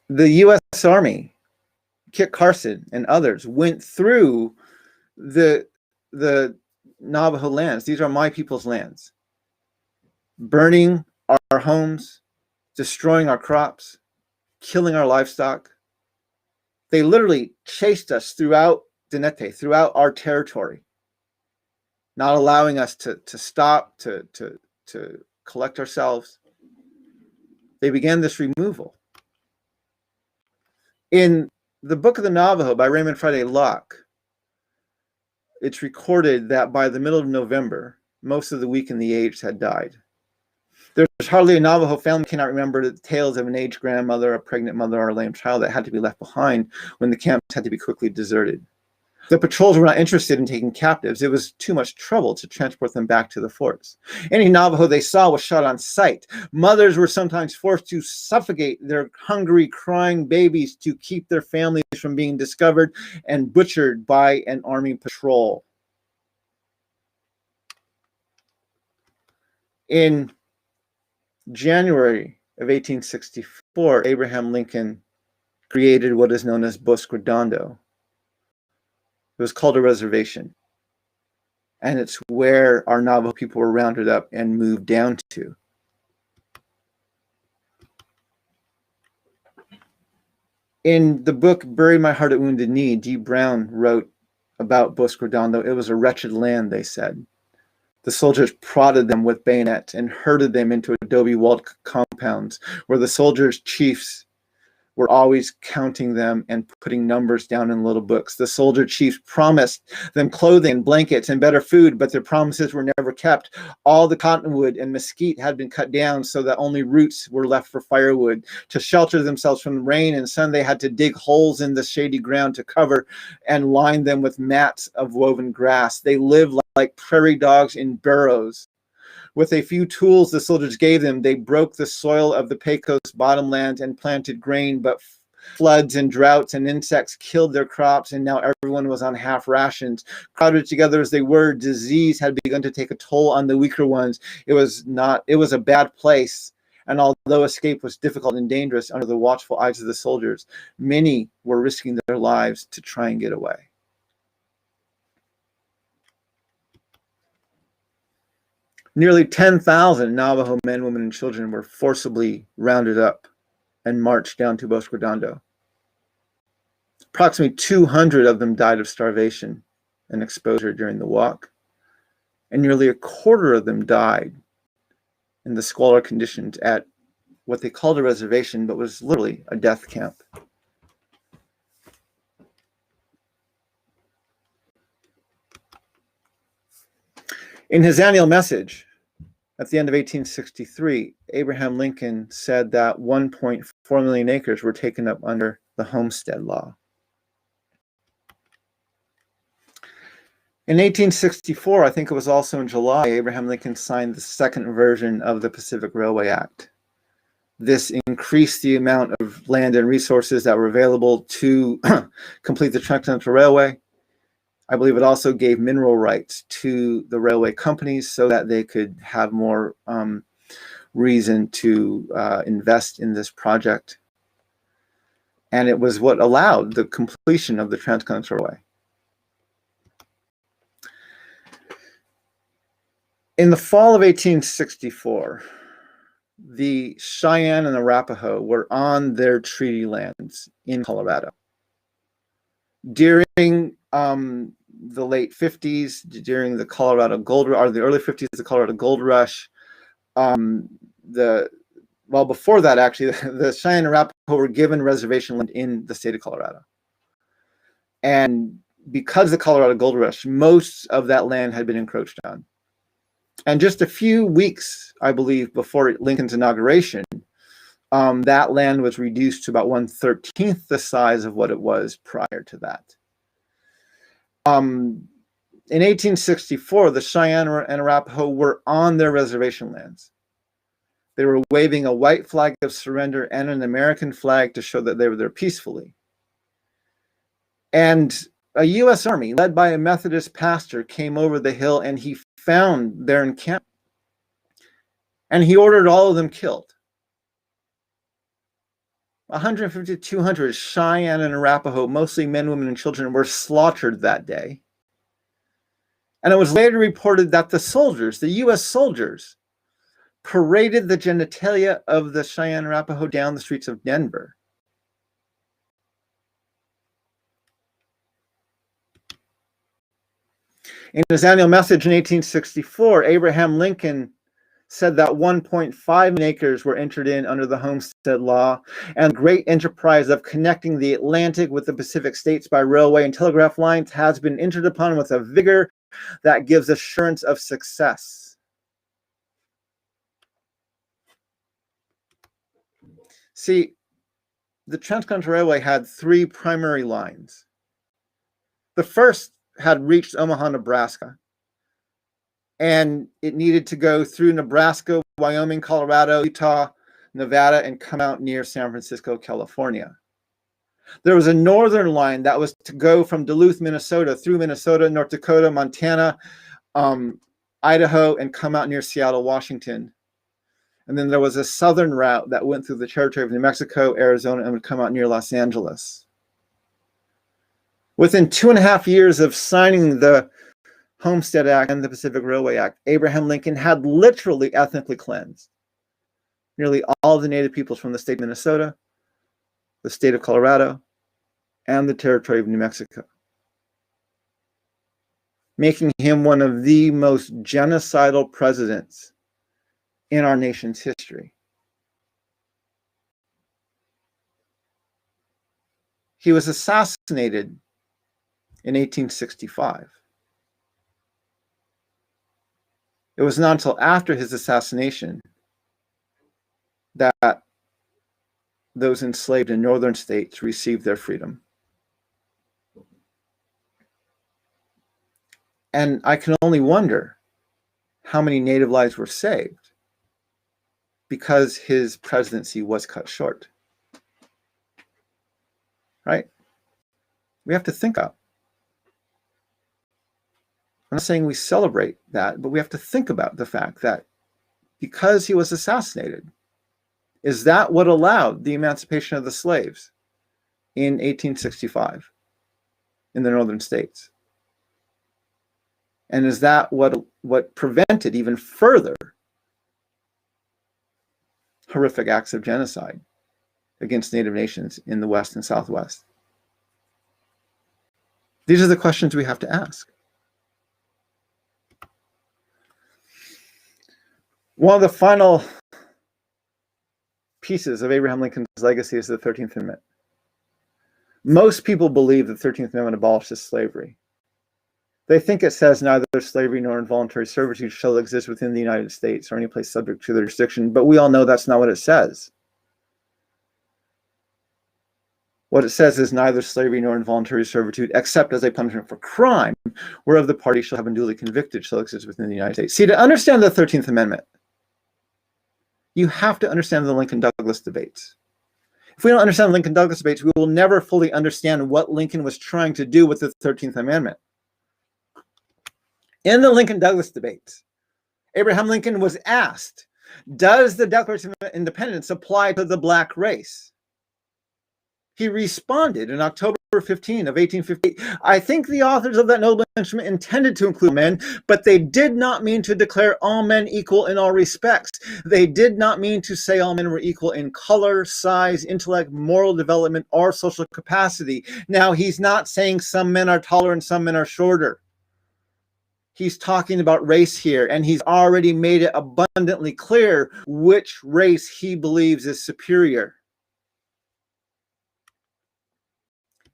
The U.S. Army, Kit Carson and others, went through the Navajo lands. These are my people's lands. Burning our homes, destroying our crops, killing our livestock. They literally chased us throughout Denete, throughout our territory, not allowing us to stop, to collect ourselves. They began this removal. In the Book of the Navajo by Raymond Friday Locke, it's recorded that by the middle of November, most of the weak and the aged had died. There's hardly a Navajo family cannot remember the tales of an aged grandmother, a pregnant mother, or a lame child that had to be left behind when the camps had to be quickly deserted. The patrols were not interested in taking captives. It was too much trouble to transport them back to the forts. Any Navajo they saw was shot on sight. Mothers were sometimes forced to suffocate their hungry, crying babies to keep their families from being discovered and butchered by an army patrol. In January of 1864, Abraham Lincoln created what is known as Bosque Redondo. It was called a reservation. And it's where our Navajo people were rounded up and moved down to. In the book Bury My Heart at Wounded Knee, D. Brown wrote about Bosque Redondo. It was a wretched land, they said. The soldiers prodded them with bayonets and herded them into adobe walled compounds where the soldiers' chiefs were always counting them and putting numbers down in little books. The soldier chiefs promised them clothing, blankets, and better food, but their promises were never kept. All the cottonwood and mesquite had been cut down so that only roots were left for firewood. To shelter themselves from rain and sun, they had to dig holes in the shady ground to cover and line them with mats of woven grass. They lived like prairie dogs in burrows. With a few tools the soldiers gave them, they broke the soil of the Pecos bottomland and planted grain, but floods and droughts and insects killed their crops, and now everyone was on half rations. Crowded together as they were, disease had begun to take a toll on the weaker ones. It was a bad place, and although escape was difficult and dangerous under the watchful eyes of the soldiers, many were risking their lives to try and get away. Nearly 10,000 Navajo men, women, and children were forcibly rounded up and marched down to Bosque Redondo. Approximately 200 of them died of starvation and exposure during the walk, and nearly a quarter of them died in the squalor conditions at what they called a reservation, but was literally a death camp. In his annual message at the end of 1863, Abraham Lincoln said that 1.4 million acres were taken up under the Homestead Law. In 1864, I think it was also in July, Abraham Lincoln signed the second version of the Pacific Railway Act. This increased the amount of land and resources that were available to complete the Transcontinental Railway. I believe it also gave mineral rights to the railway companies so that they could have more reason to invest in this project. And it was what allowed the completion of the Transcontinental Railway. In the fall of 1864, the Cheyenne and Arapaho were on their treaty lands in Colorado. During the late 50s, during the Colorado Gold Rush, or the early 50s, the Colorado Gold Rush, before that, actually, the Cheyenne and Arapaho were given reservation land in the state of Colorado. And because of the Colorado Gold Rush, most of that land had been encroached on. And just a few weeks, I believe, before Lincoln's inauguration, that land was reduced to about 1/13 the size of what it was prior to that. In 1864, the Cheyenne and Arapaho were on their reservation lands. They were waving a white flag of surrender and an American flag to show that they were there peacefully. And a U.S. Army, led by a Methodist pastor, came over the hill and he found their encampment. And he ordered all of them killed. 150 to 200 Cheyenne and Arapaho, mostly men, women, and children, were slaughtered that day. And it was later reported that the soldiers, the U.S. soldiers, paraded the genitalia of the Cheyenne and Arapaho down the streets of Denver. In his annual message in 1864, Abraham Lincoln said that 1.5 acres were entered in under the Homestead Law, and the great enterprise of connecting the Atlantic with the Pacific states by railway and telegraph lines has been entered upon with a vigor that gives assurance of success. See, the Transcontinental Railway had three primary lines. The first had reached Omaha, Nebraska, and it needed to go through Nebraska, Wyoming, Colorado, Utah, Nevada, and come out near San Francisco, California. There was a northern line that was to go from Duluth, Minnesota, through Minnesota, North Dakota, Montana, Idaho, and come out near Seattle, Washington. And then there was a southern route that went through the territory of New Mexico, Arizona, and would come out near Los Angeles. Within 2.5 years of signing the Homestead Act and the Pacific Railway Act, Abraham Lincoln had literally ethnically cleansed nearly all of the native peoples from the state of Minnesota, the state of Colorado, and the territory of New Mexico, making him one of the most genocidal presidents in our nation's history. He was assassinated in 1865. It was not until after his assassination that those enslaved in northern states received their freedom. And I can only wonder how many native lives were saved because his presidency was cut short. Right? We have to think up. I'm not saying we celebrate that, but we have to think about the fact that because he was assassinated, is that what allowed the emancipation of the slaves in 1865 in the northern states? And is that what prevented even further horrific acts of genocide against Native nations in the West and Southwest? These are the questions we have to ask. One of the final pieces of Abraham Lincoln's legacy is the 13th Amendment. Most people believe the 13th Amendment abolishes slavery. They think it says neither slavery nor involuntary servitude shall exist within the United States or any place subject to their jurisdiction, but we all know that's not what it says. What it says is neither slavery nor involuntary servitude, except as a punishment for crime, whereof the party shall have been duly convicted, shall exist within the United States. See, to understand the 13th Amendment, you have to understand the Lincoln-Douglas debates. If we don't understand the Lincoln-Douglas debates, we will never fully understand what Lincoln was trying to do with the 13th Amendment. In the Lincoln-Douglas debates, Abraham Lincoln was asked, does the Declaration of Independence apply to the black race? He responded in October 15 of 1858. I think the authors of that noble instrument intended to include men, but they did not mean to declare all men equal in all respects. They did not mean to say all men were equal in color, size, intellect, moral development, or social capacity. Now, he's not saying some men are taller and some men are shorter. He's talking about race here, and he's already made it abundantly clear which race he believes is superior.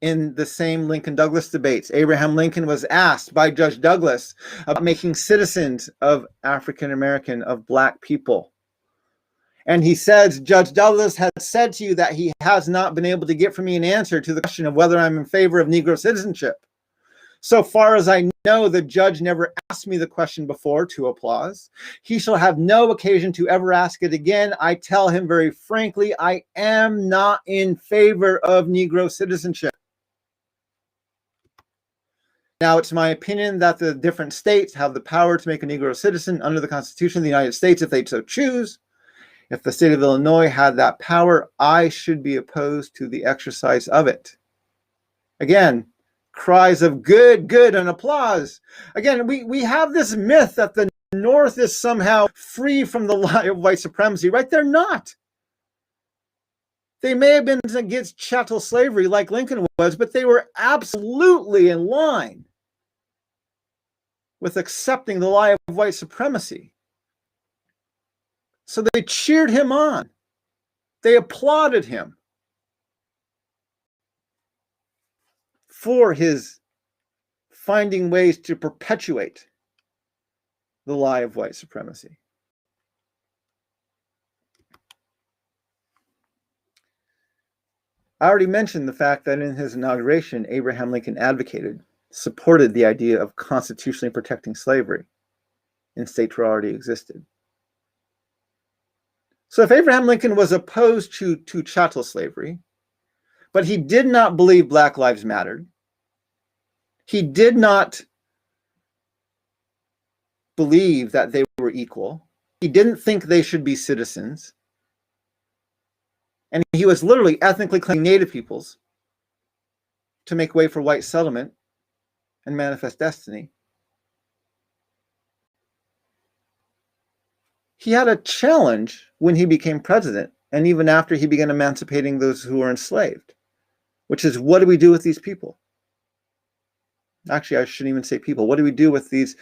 In the same Lincoln-Douglas debates, Abraham Lincoln was asked by Judge Douglas about making citizens of African American, of Black people. And he says, Judge Douglas has said to you that he has not been able to get from me an answer to the question of whether I'm in favor of Negro citizenship. So far as I know, the judge never asked me the question before, to applause. He shall have no occasion to ever ask it again. I tell him very frankly, I am not in favor of Negro citizenship. Now, it's my opinion that the different states have the power to make a Negro citizen under the Constitution of the United States if they so choose. If the state of Illinois had that power, I should be opposed to the exercise of it. Again, cries of good, good, and applause. Again, we have this myth that the North is somehow free from the lie of white supremacy, right? They're not. They may have been against chattel slavery like Lincoln was, but they were absolutely in line with accepting the lie of white supremacy. So they cheered him on. They applauded him for his finding ways to perpetuate the lie of white supremacy. I already mentioned the fact that in his inauguration, Abraham Lincoln supported the idea of constitutionally protecting slavery in states where it already existed. So if Abraham Lincoln was opposed to chattel slavery, but he did not believe Black lives mattered, he did not believe that they were equal, he didn't think they should be citizens, and he was literally ethnically cleansing Native peoples to make way for white settlement and manifest destiny. He had a challenge when he became president, and even after he began emancipating those who were enslaved, which is, what do we do with these people? Actually, I shouldn't even say people. What do we do with these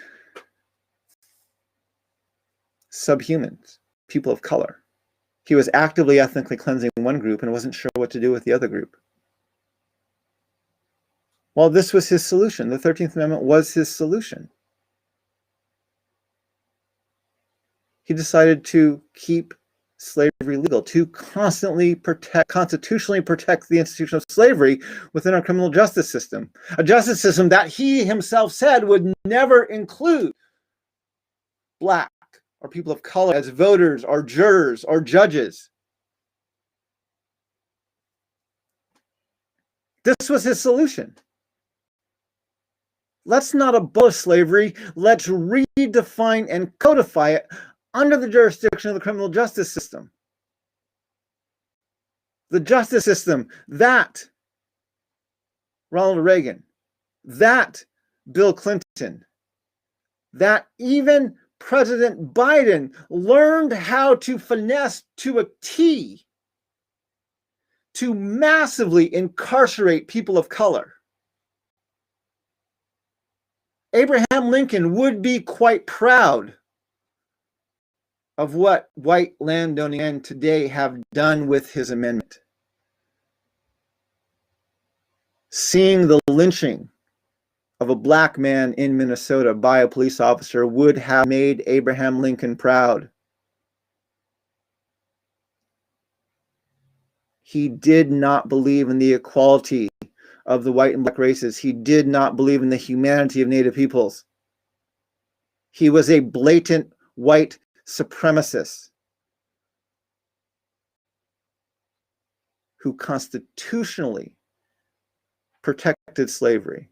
subhumans, people of color? He was actively ethnically cleansing one group and wasn't sure what to do with the other group. Well, this was his solution. The 13th Amendment was his solution. He decided to keep slavery legal, to constantly constitutionally protect the institution of slavery within our criminal justice system. A justice system that he himself said would never include Black or people of color as voters or jurors or judges. This was his solution. Let's not abolish slavery. Let's redefine and codify it under the jurisdiction of the criminal justice system. The justice system that Ronald Reagan, that Bill Clinton, that even President Biden learned how to finesse to a T to massively incarcerate people of color. Abraham Lincoln would be quite proud of what white landowning men today have done with his amendment. Seeing the lynching of a Black man in Minnesota by a police officer would have made Abraham Lincoln proud. He did not believe in the equality of the white and Black races. He did not believe in the humanity of Native peoples. He was a blatant white supremacist who constitutionally protected slavery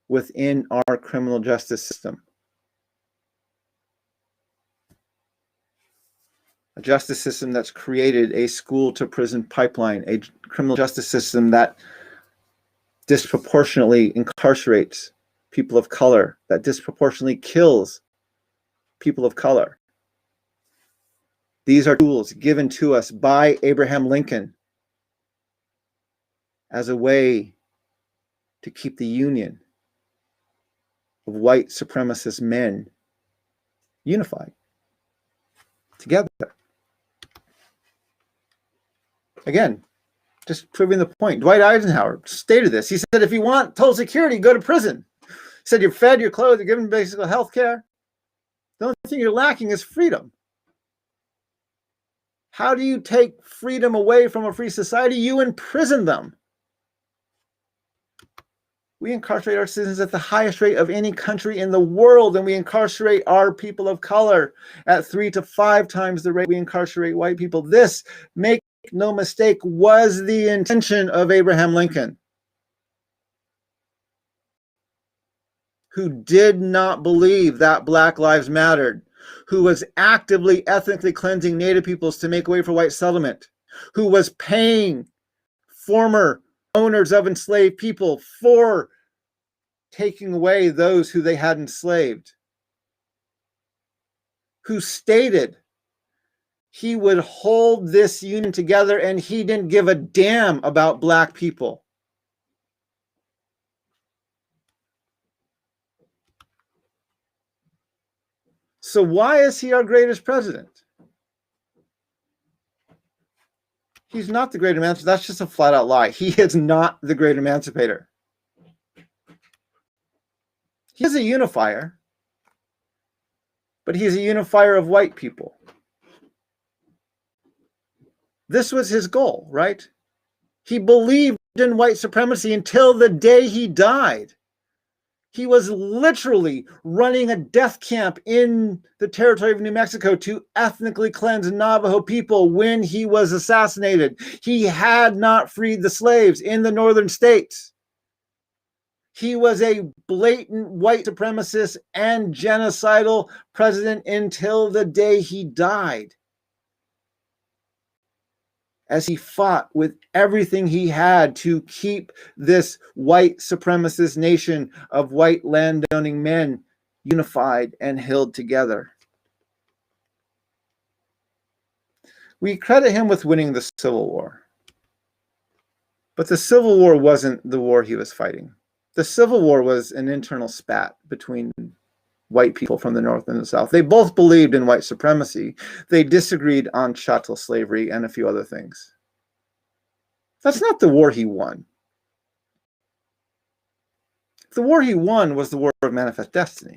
within our criminal justice system. A justice system that's created a school to prison pipeline, a criminal justice system that disproportionately incarcerates people of color, that disproportionately kills people of color. These are tools given to us by Abraham Lincoln as a way to keep the union of white supremacist men unified together. Again, just proving the point. Dwight Eisenhower stated this. He said, if you want total security, go to prison. He said, you're fed, you're clothed, you're given basic health care. The only thing you're lacking is freedom. How do you take freedom away from a free society? You imprison them. We incarcerate our citizens at the highest rate of any country in the world, and we incarcerate our people of color at 3 to 5 times the rate we incarcerate white people. This, make no mistake, was the intention of Abraham Lincoln, who did not believe that Black lives mattered, who was actively ethnically cleansing Native peoples to make way for white settlement, who was paying former owners of enslaved people for taking away those who they had enslaved, who stated he would hold this union together and he didn't give a damn about Black people. So why is he our greatest president? He's not the great emancipator. That's just a flat out lie. He is not the great emancipator. He is a unifier, but he's a unifier of white people. This was his goal, right? He believed in white supremacy until the day he died. He was literally running a death camp in the territory of New Mexico to ethnically cleanse Navajo people when he was assassinated. He had not freed the slaves in the northern states. He was a blatant white supremacist and genocidal president until the day he died, as he fought with everything he had to keep this white supremacist nation of white landowning men unified and held together. We credit him with winning the Civil War, but the Civil War wasn't the war he was fighting. The Civil War was an internal spat between white people from the North and the South. They both believed in white supremacy. They disagreed on chattel slavery and a few other things. That's not the war he won. The war he won was the war of manifest destiny.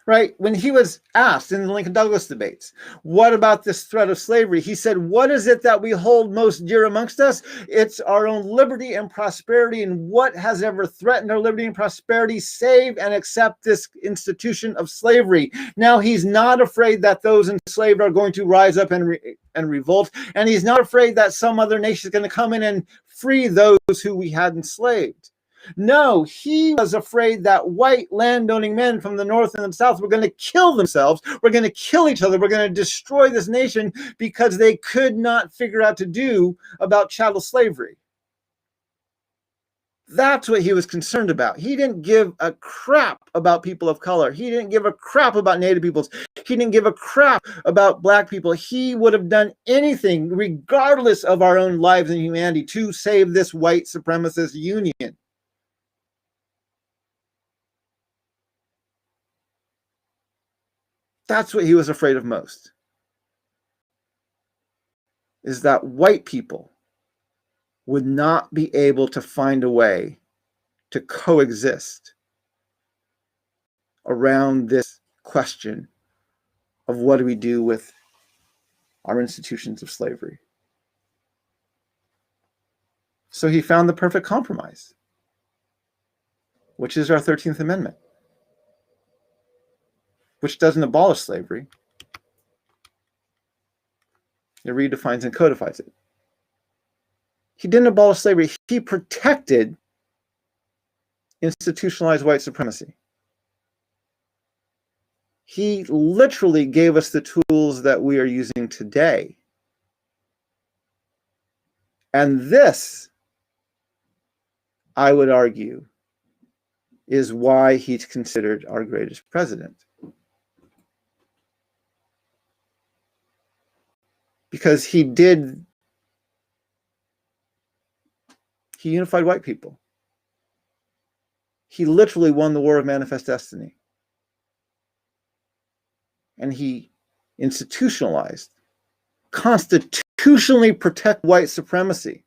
Right? When he was asked in the Lincoln-Douglas debates, what about this threat of slavery? He said, what is it that we hold most dear amongst us? It's our own liberty and prosperity. And what has ever threatened our liberty and prosperity? Save and accept this institution of slavery. Now, he's not afraid that those enslaved are going to rise up and revolt. And he's not afraid that some other nation is going to come in and free those who we had enslaved. No, he was afraid that white landowning men from the North and the South were going to kill themselves. We're going to kill each other. We're going to destroy this nation because they could not figure out to do about chattel slavery. That's what he was concerned about. He didn't give a crap about people of color. He didn't give a crap about Native peoples. He didn't give a crap about Black people. He would have done anything, regardless of our own lives and humanity, to save this white supremacist union. That's what he was afraid of most, is that white people would not be able to find a way to coexist around this question of what do we do with our institutions of slavery. So he found the perfect compromise, which is our 13th Amendment, which doesn't abolish slavery. It redefines and codifies it. He didn't abolish slavery. He protected institutionalized white supremacy. He literally gave us the tools that we are using today And this, I would argue, is why he's considered our greatest president. Because he unified white people. He literally won the war of manifest destiny. And he institutionalized, constitutionally protect white supremacy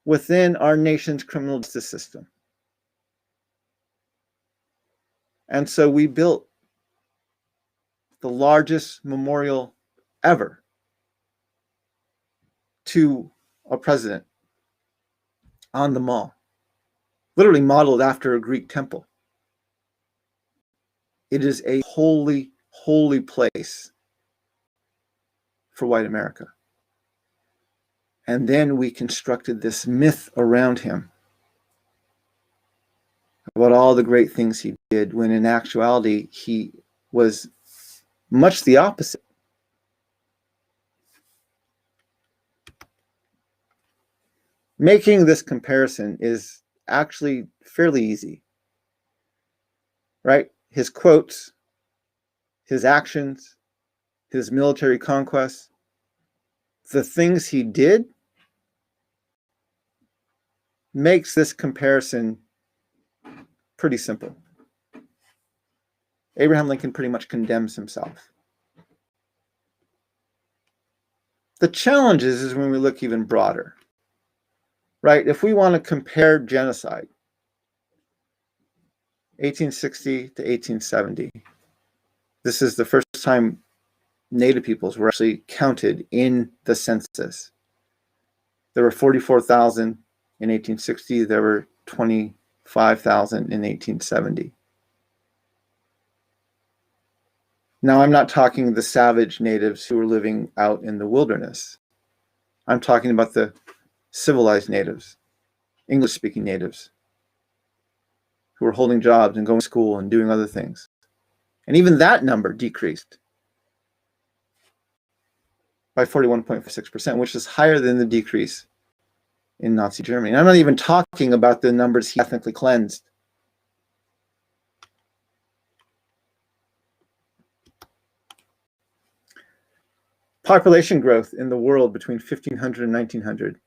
within our nation's criminal justice system. And so we built the largest memorial ever to a president on the mall, literally modeled after a Greek temple. It is a holy, holy place for white America. And then we constructed this myth around him about all the great things he did, when in actuality, he was much the opposite. Making this comparison is actually fairly easy, right? His quotes, his actions, his military conquests, the things he did makes this comparison pretty simple. Abraham Lincoln pretty much condemns himself. The challenge is when we look even broader, right? If we want to compare genocide, 1860 to 1870, this is the first time Native peoples were actually counted in the census. There were 44,000 in 1860. There were 25,000 in 1870. Now, I'm not talking the savage natives who were living out in the wilderness. I'm talking about the civilized natives, English-speaking natives, who were holding jobs and going to school and doing other things. And even that number decreased by 41.6%, which is higher than the decrease in Nazi Germany. And I'm not even talking about the numbers he ethnically cleansed. Population growth in the world between 1500 and 1900.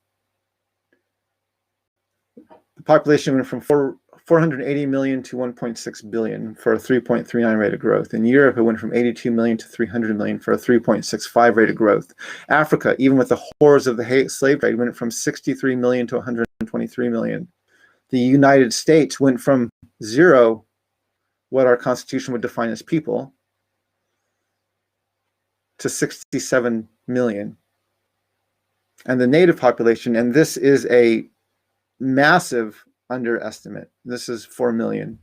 The population went from 480 million to 1.6 billion for a 3.39 rate of growth. In Europe, it went from 82 million to 300 million for a 3.65 rate of growth. Africa, even with the horrors of the slave trade, went from 63 million to 123 million. The United States went from zero, what our Constitution would define as people, to 67 million. And the native population, and this is a massive underestimate, this is 4 million.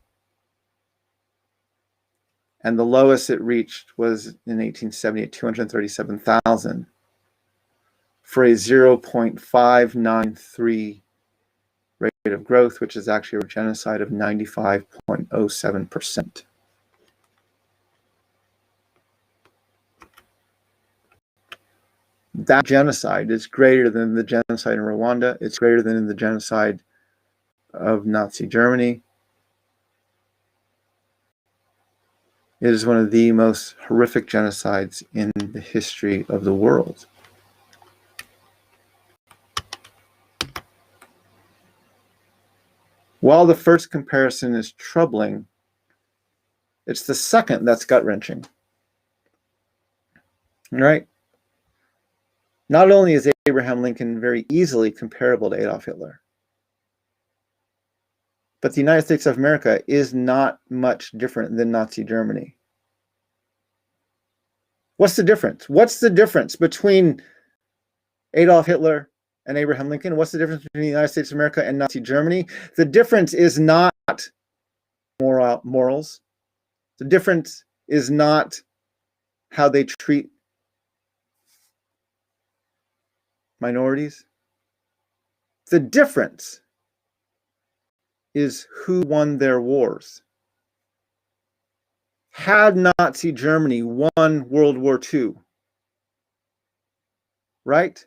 And the lowest it reached was in 1870 at 237,000 for a 0.593 rate of growth, which is actually a genocide of 95.07%. That genocide is greater than the genocide in Rwanda. It's greater than the genocide of Nazi Germany. It is one of the most horrific genocides in the history of the world. While the first comparison is troubling, it's the second that's gut-wrenching. Right? Not only is Abraham Lincoln very easily comparable to Adolf Hitler, but the United States of America is not much different than Nazi Germany. What's the difference? What's the difference between Adolf Hitler and Abraham Lincoln? What's the difference between the United States of America and Nazi Germany? The difference is not morals. The difference is not how they treat minorities. The difference is who won their wars. Had Nazi Germany won World War II, right?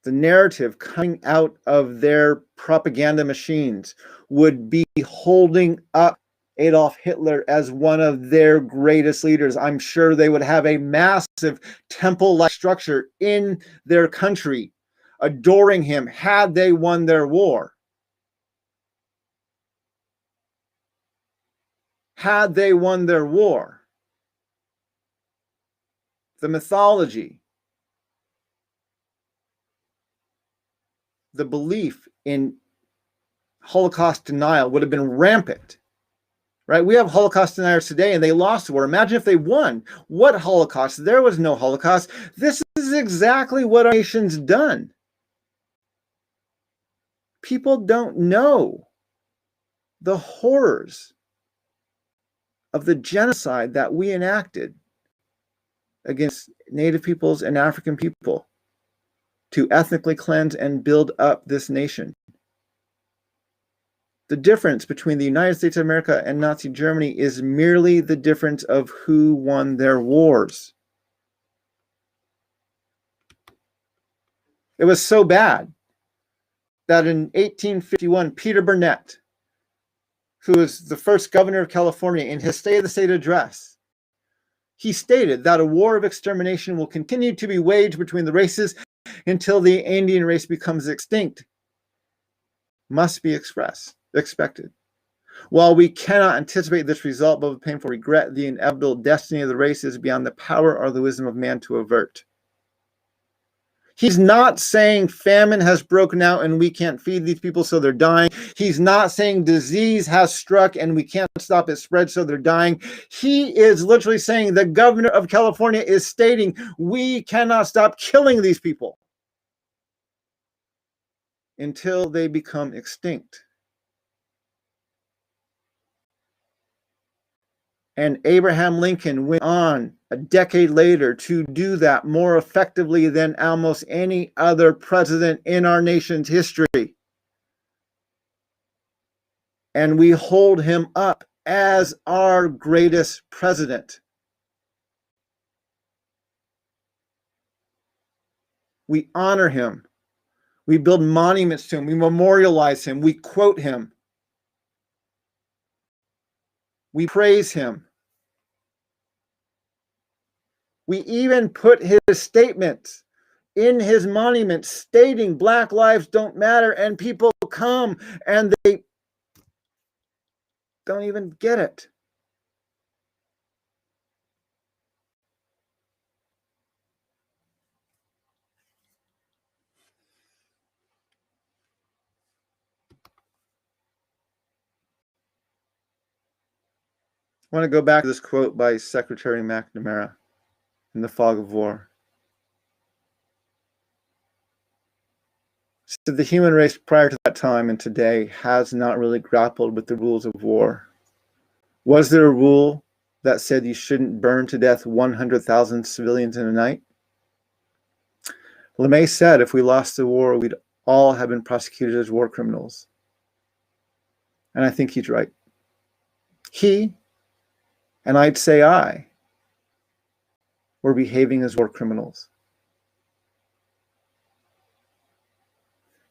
the narrative coming out of their propaganda machines would be holding up Adolf Hitler as one of their greatest leaders. I'm sure they would have a massive temple-like structure in their country adoring him had they won their war. Had they won their war. The mythology, the belief in Holocaust denial would have been rampant, right? We have Holocaust deniers today and they lost the war. Imagine if they won. What Holocaust? There was no Holocaust. This is exactly what our nation's done. People don't know the horrors of the genocide that we enacted against Native peoples and African people to ethnically cleanse and build up this nation. The difference between the United States of America and Nazi Germany is merely the difference of who won their wars. It was so bad that in 1851, Peter Burnett, who was the first governor of California, in his State of the State address, he stated that a war of extermination will continue to be waged between the races until the Indian race becomes extinct. Must be expected. While we cannot anticipate this result, but with painful regret, the inevitable destiny of the race is beyond the power or the wisdom of man to avert. He's not saying famine has broken out and we can't feed these people, so they're dying. He's not saying disease has struck and we can't stop its spread, so they're dying. He is literally saying the governor of California is stating we cannot stop killing these people until they become extinct. And Abraham Lincoln went on a decade later to do that more effectively than almost any other president in our nation's history. And we hold him up as our greatest president. We honor him. We build monuments to him. We memorialize him. We quote him. We praise him. We even put his statements in his monument stating Black lives don't matter, and people come and they don't even get it. I want to go back to this quote by Secretary McNamara in The Fog of War. He said, the human race prior to that time and today has not really grappled with the rules of war. Was there a rule that said you shouldn't burn to death 100,000 civilians in a night? LeMay said if we lost the war, we'd all have been prosecuted as war criminals. And I think he's right. He, and I'd say I, were behaving as war criminals.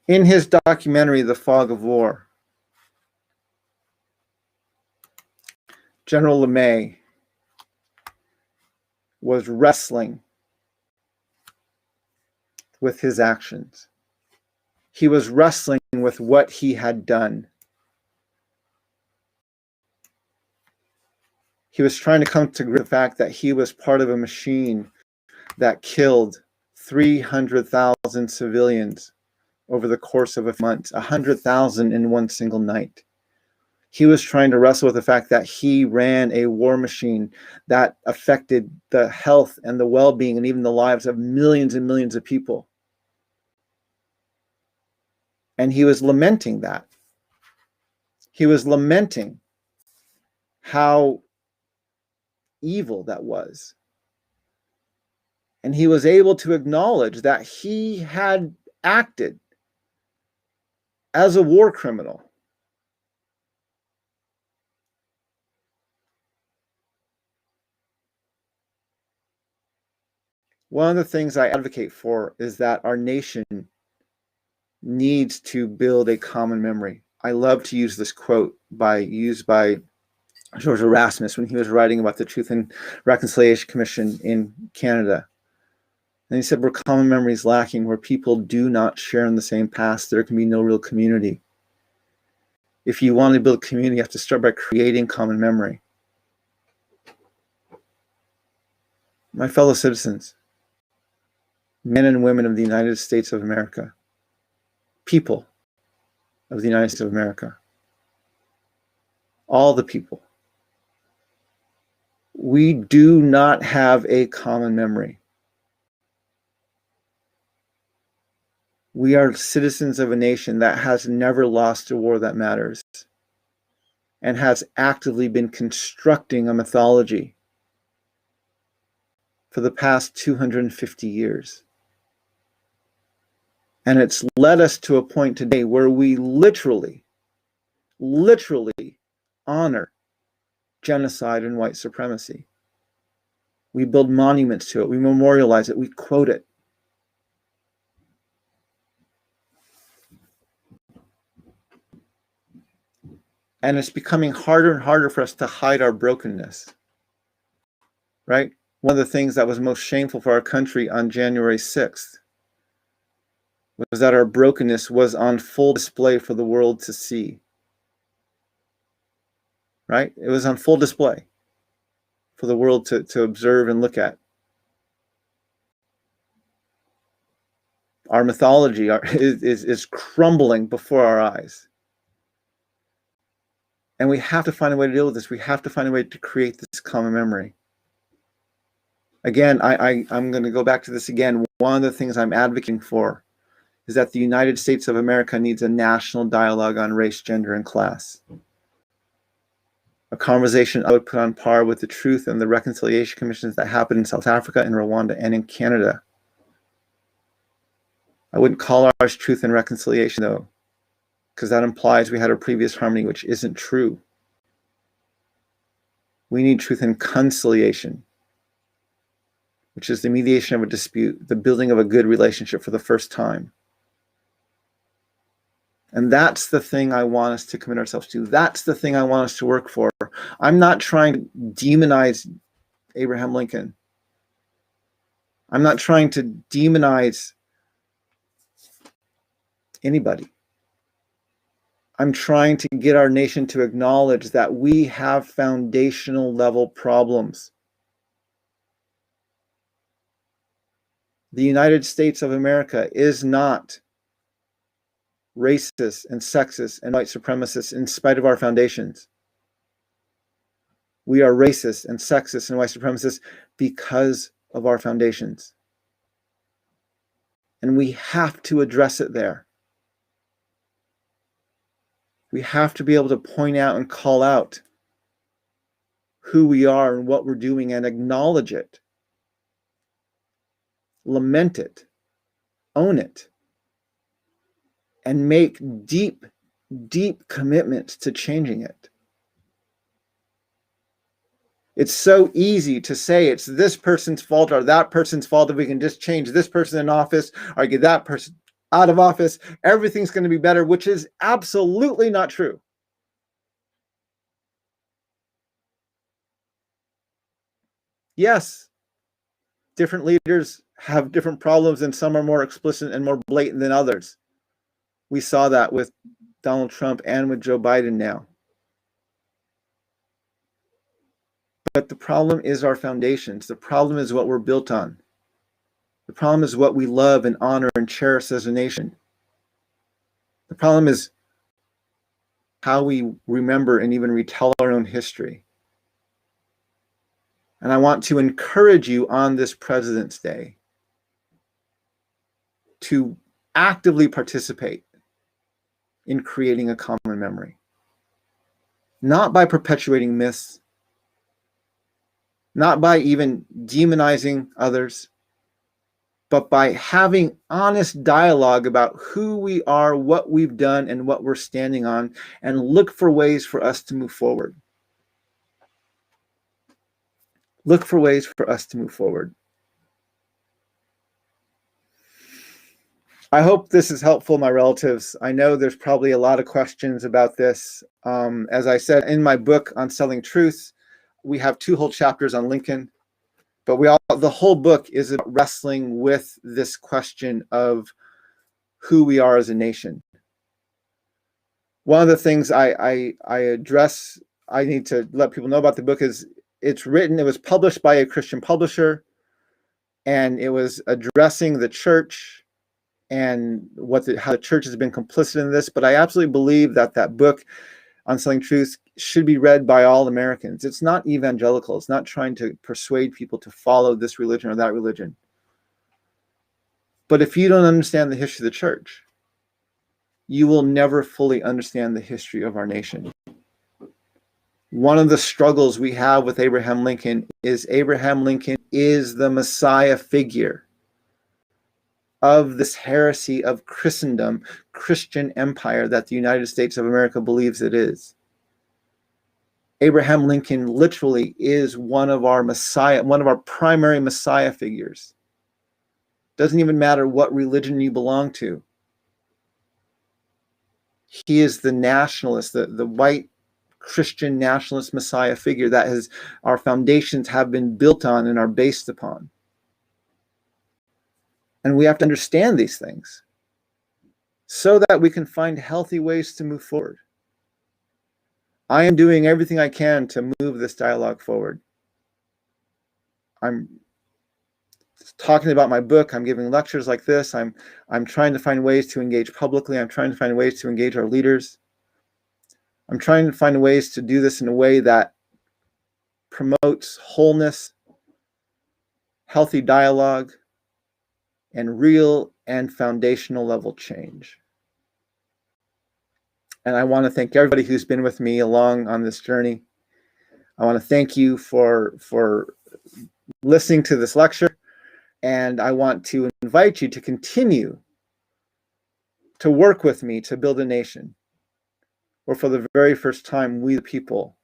In his documentary, The Fog of War, General LeMay was wrestling with his actions. He was wrestling with what he had done. He was trying to come to grips with the fact that he was part of a machine that killed 300,000 civilians over the course of a month, 100,000 in one single night. He was trying to wrestle with the fact that he ran a war machine that affected the health and the well-being and even the lives of millions and millions of people. And he was lamenting that. He was lamenting how evil that was. And he was able to acknowledge that he had acted as a war criminal. One of the things I advocate for is that our nation needs to build a common memory. I love to use this quote used by George Erasmus when he was writing about the Truth and Reconciliation Commission in Canada. And he said, where common memory is lacking, where people do not share in the same past, there can be no real community. If you want to build community, you have to start by creating common memory. My fellow citizens, men and women of the United States of America, people of the United States of America, all the people, we do not have a common memory. We are citizens of a nation that has never lost a war that matters and has actively been constructing a mythology for the past 250 years. And it's led us to a point today where we literally honor genocide and white supremacy. We build monuments to it. We memorialize it. We quote it. And it's becoming harder and harder for us to hide our brokenness, right? One of the things that was most shameful for our country on January 6th was that our brokenness was on full display for the world to see, right? It was on full display for the world to observe and look at. Our mythology is crumbling before our eyes. And we have to find a way to deal with this. We have to find a way to create this common memory. Again, I'm going to go back to this again. One of the things I'm advocating for is that the United States of America needs a national dialogue on race, gender, and class. A conversation I would put on par with the Truth and the Reconciliation Commissions that happened in South Africa, in Rwanda, and in Canada. I wouldn't call ours Truth and Reconciliation, though, because that implies we had a previous harmony, which isn't true. We need truth and conciliation, which is the mediation of a dispute, the building of a good relationship for the first time. And that's the thing I want us to commit ourselves to. That's the thing I want us to work for. I'm not trying to demonize Abraham Lincoln. I'm not trying to demonize anybody. I'm trying to get our nation to acknowledge that we have foundational level problems. The United States of America is not racist and sexist and white supremacist in spite of our foundations. We are racist and sexist and white supremacists because of our foundations. And we have to address it there. We have to be able to point out and call out who we are and what we're doing and acknowledge it, lament it, own it, and make deep, deep commitments to changing it. It's so easy to say it's this person's fault or that person's fault if we can just change this person in office or get that person out of office. Everything's going to be better, which is absolutely not true. Yes, different leaders have different problems and some are more explicit and more blatant than others. We saw that with Donald Trump and with Joe Biden now. But the problem is our foundations. The problem is what we're built on. The problem is what we love and honor and cherish as a nation. The problem is how we remember and even retell our own history. And I want to encourage you on this President's Day to actively participate in creating a common memory. Not by perpetuating myths, not by even demonizing others, but by having honest dialogue about who we are, what we've done, and what we're standing on, and look for ways for us to move forward. Look for ways for us to move forward. I hope this is helpful, my relatives. I know there's probably a lot of questions about this. As I said in my book, Unsettling Truths, we have 2 whole chapters on Lincoln, but the whole book is about wrestling with this question of who we are as a nation. One of the things I address, I need to let people know about the book is it was published by a Christian publisher, and it was addressing the church and how the church has been complicit in this. But I absolutely believe that book, Unsettling Truths, should be read by all Americans. It's not evangelical. It's not trying to persuade people to follow this religion or that religion. But if you don't understand the history of the church, you will never fully understand the history of our nation. One of the struggles we have with Abraham Lincoln is the Messiah figure of this heresy of Christendom, Christian empire that the United States of America believes it is. Abraham Lincoln literally is one of our primary Messiah figures. Doesn't even matter what religion you belong to. He is the nationalist, the white Christian nationalist Messiah figure that our foundations have been built on and are based upon. And we have to understand these things so that we can find healthy ways to move forward. I am doing everything I can to move this dialogue forward. I'm talking about my book. I'm giving lectures like this. I'm trying to find ways to engage publicly. I'm trying to find ways to engage our leaders. I'm trying to find ways to do this in a way that promotes wholeness, healthy dialogue, and real and foundational level change. And I want to thank everybody who's been with me along on this journey. I want to thank you for listening to this lecture. And I want to invite you to continue to work with me to build a nation where for the very first time, we the people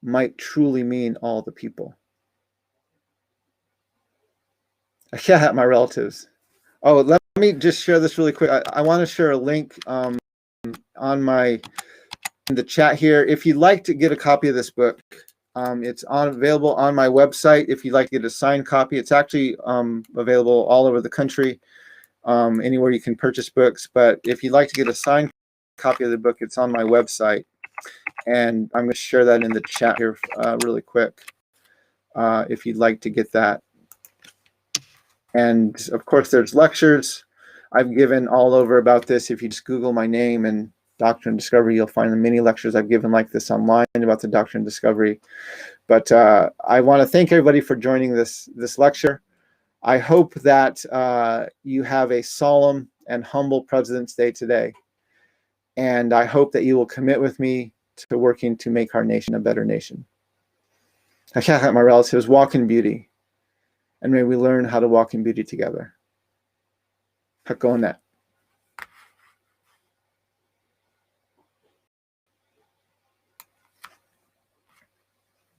might truly mean all the people. Yeah, my relatives. Oh, let me just share this really quick. I want to share a link in the chat here. If you'd like to get a copy of this book, it's available on my website. If you'd like to get a signed copy, it's actually available all over the country, anywhere you can purchase books. But if you'd like to get a signed copy of the book, it's on my website. And I'm going to share that in the chat here really quick, if you'd like to get that. And of course, there's lectures I've given all over about this. If you just Google my name and Doctrine of Discovery, you'll find the many lectures I've given like this online about the Doctrine of Discovery. But I want to thank everybody for joining this lecture. I hope that you have a solemn and humble President's Day today. And I hope that you will commit with me to working to make our nation a better nation. I can't let my relatives walk in beauty. And may we learn how to walk in beauty together. Hakone.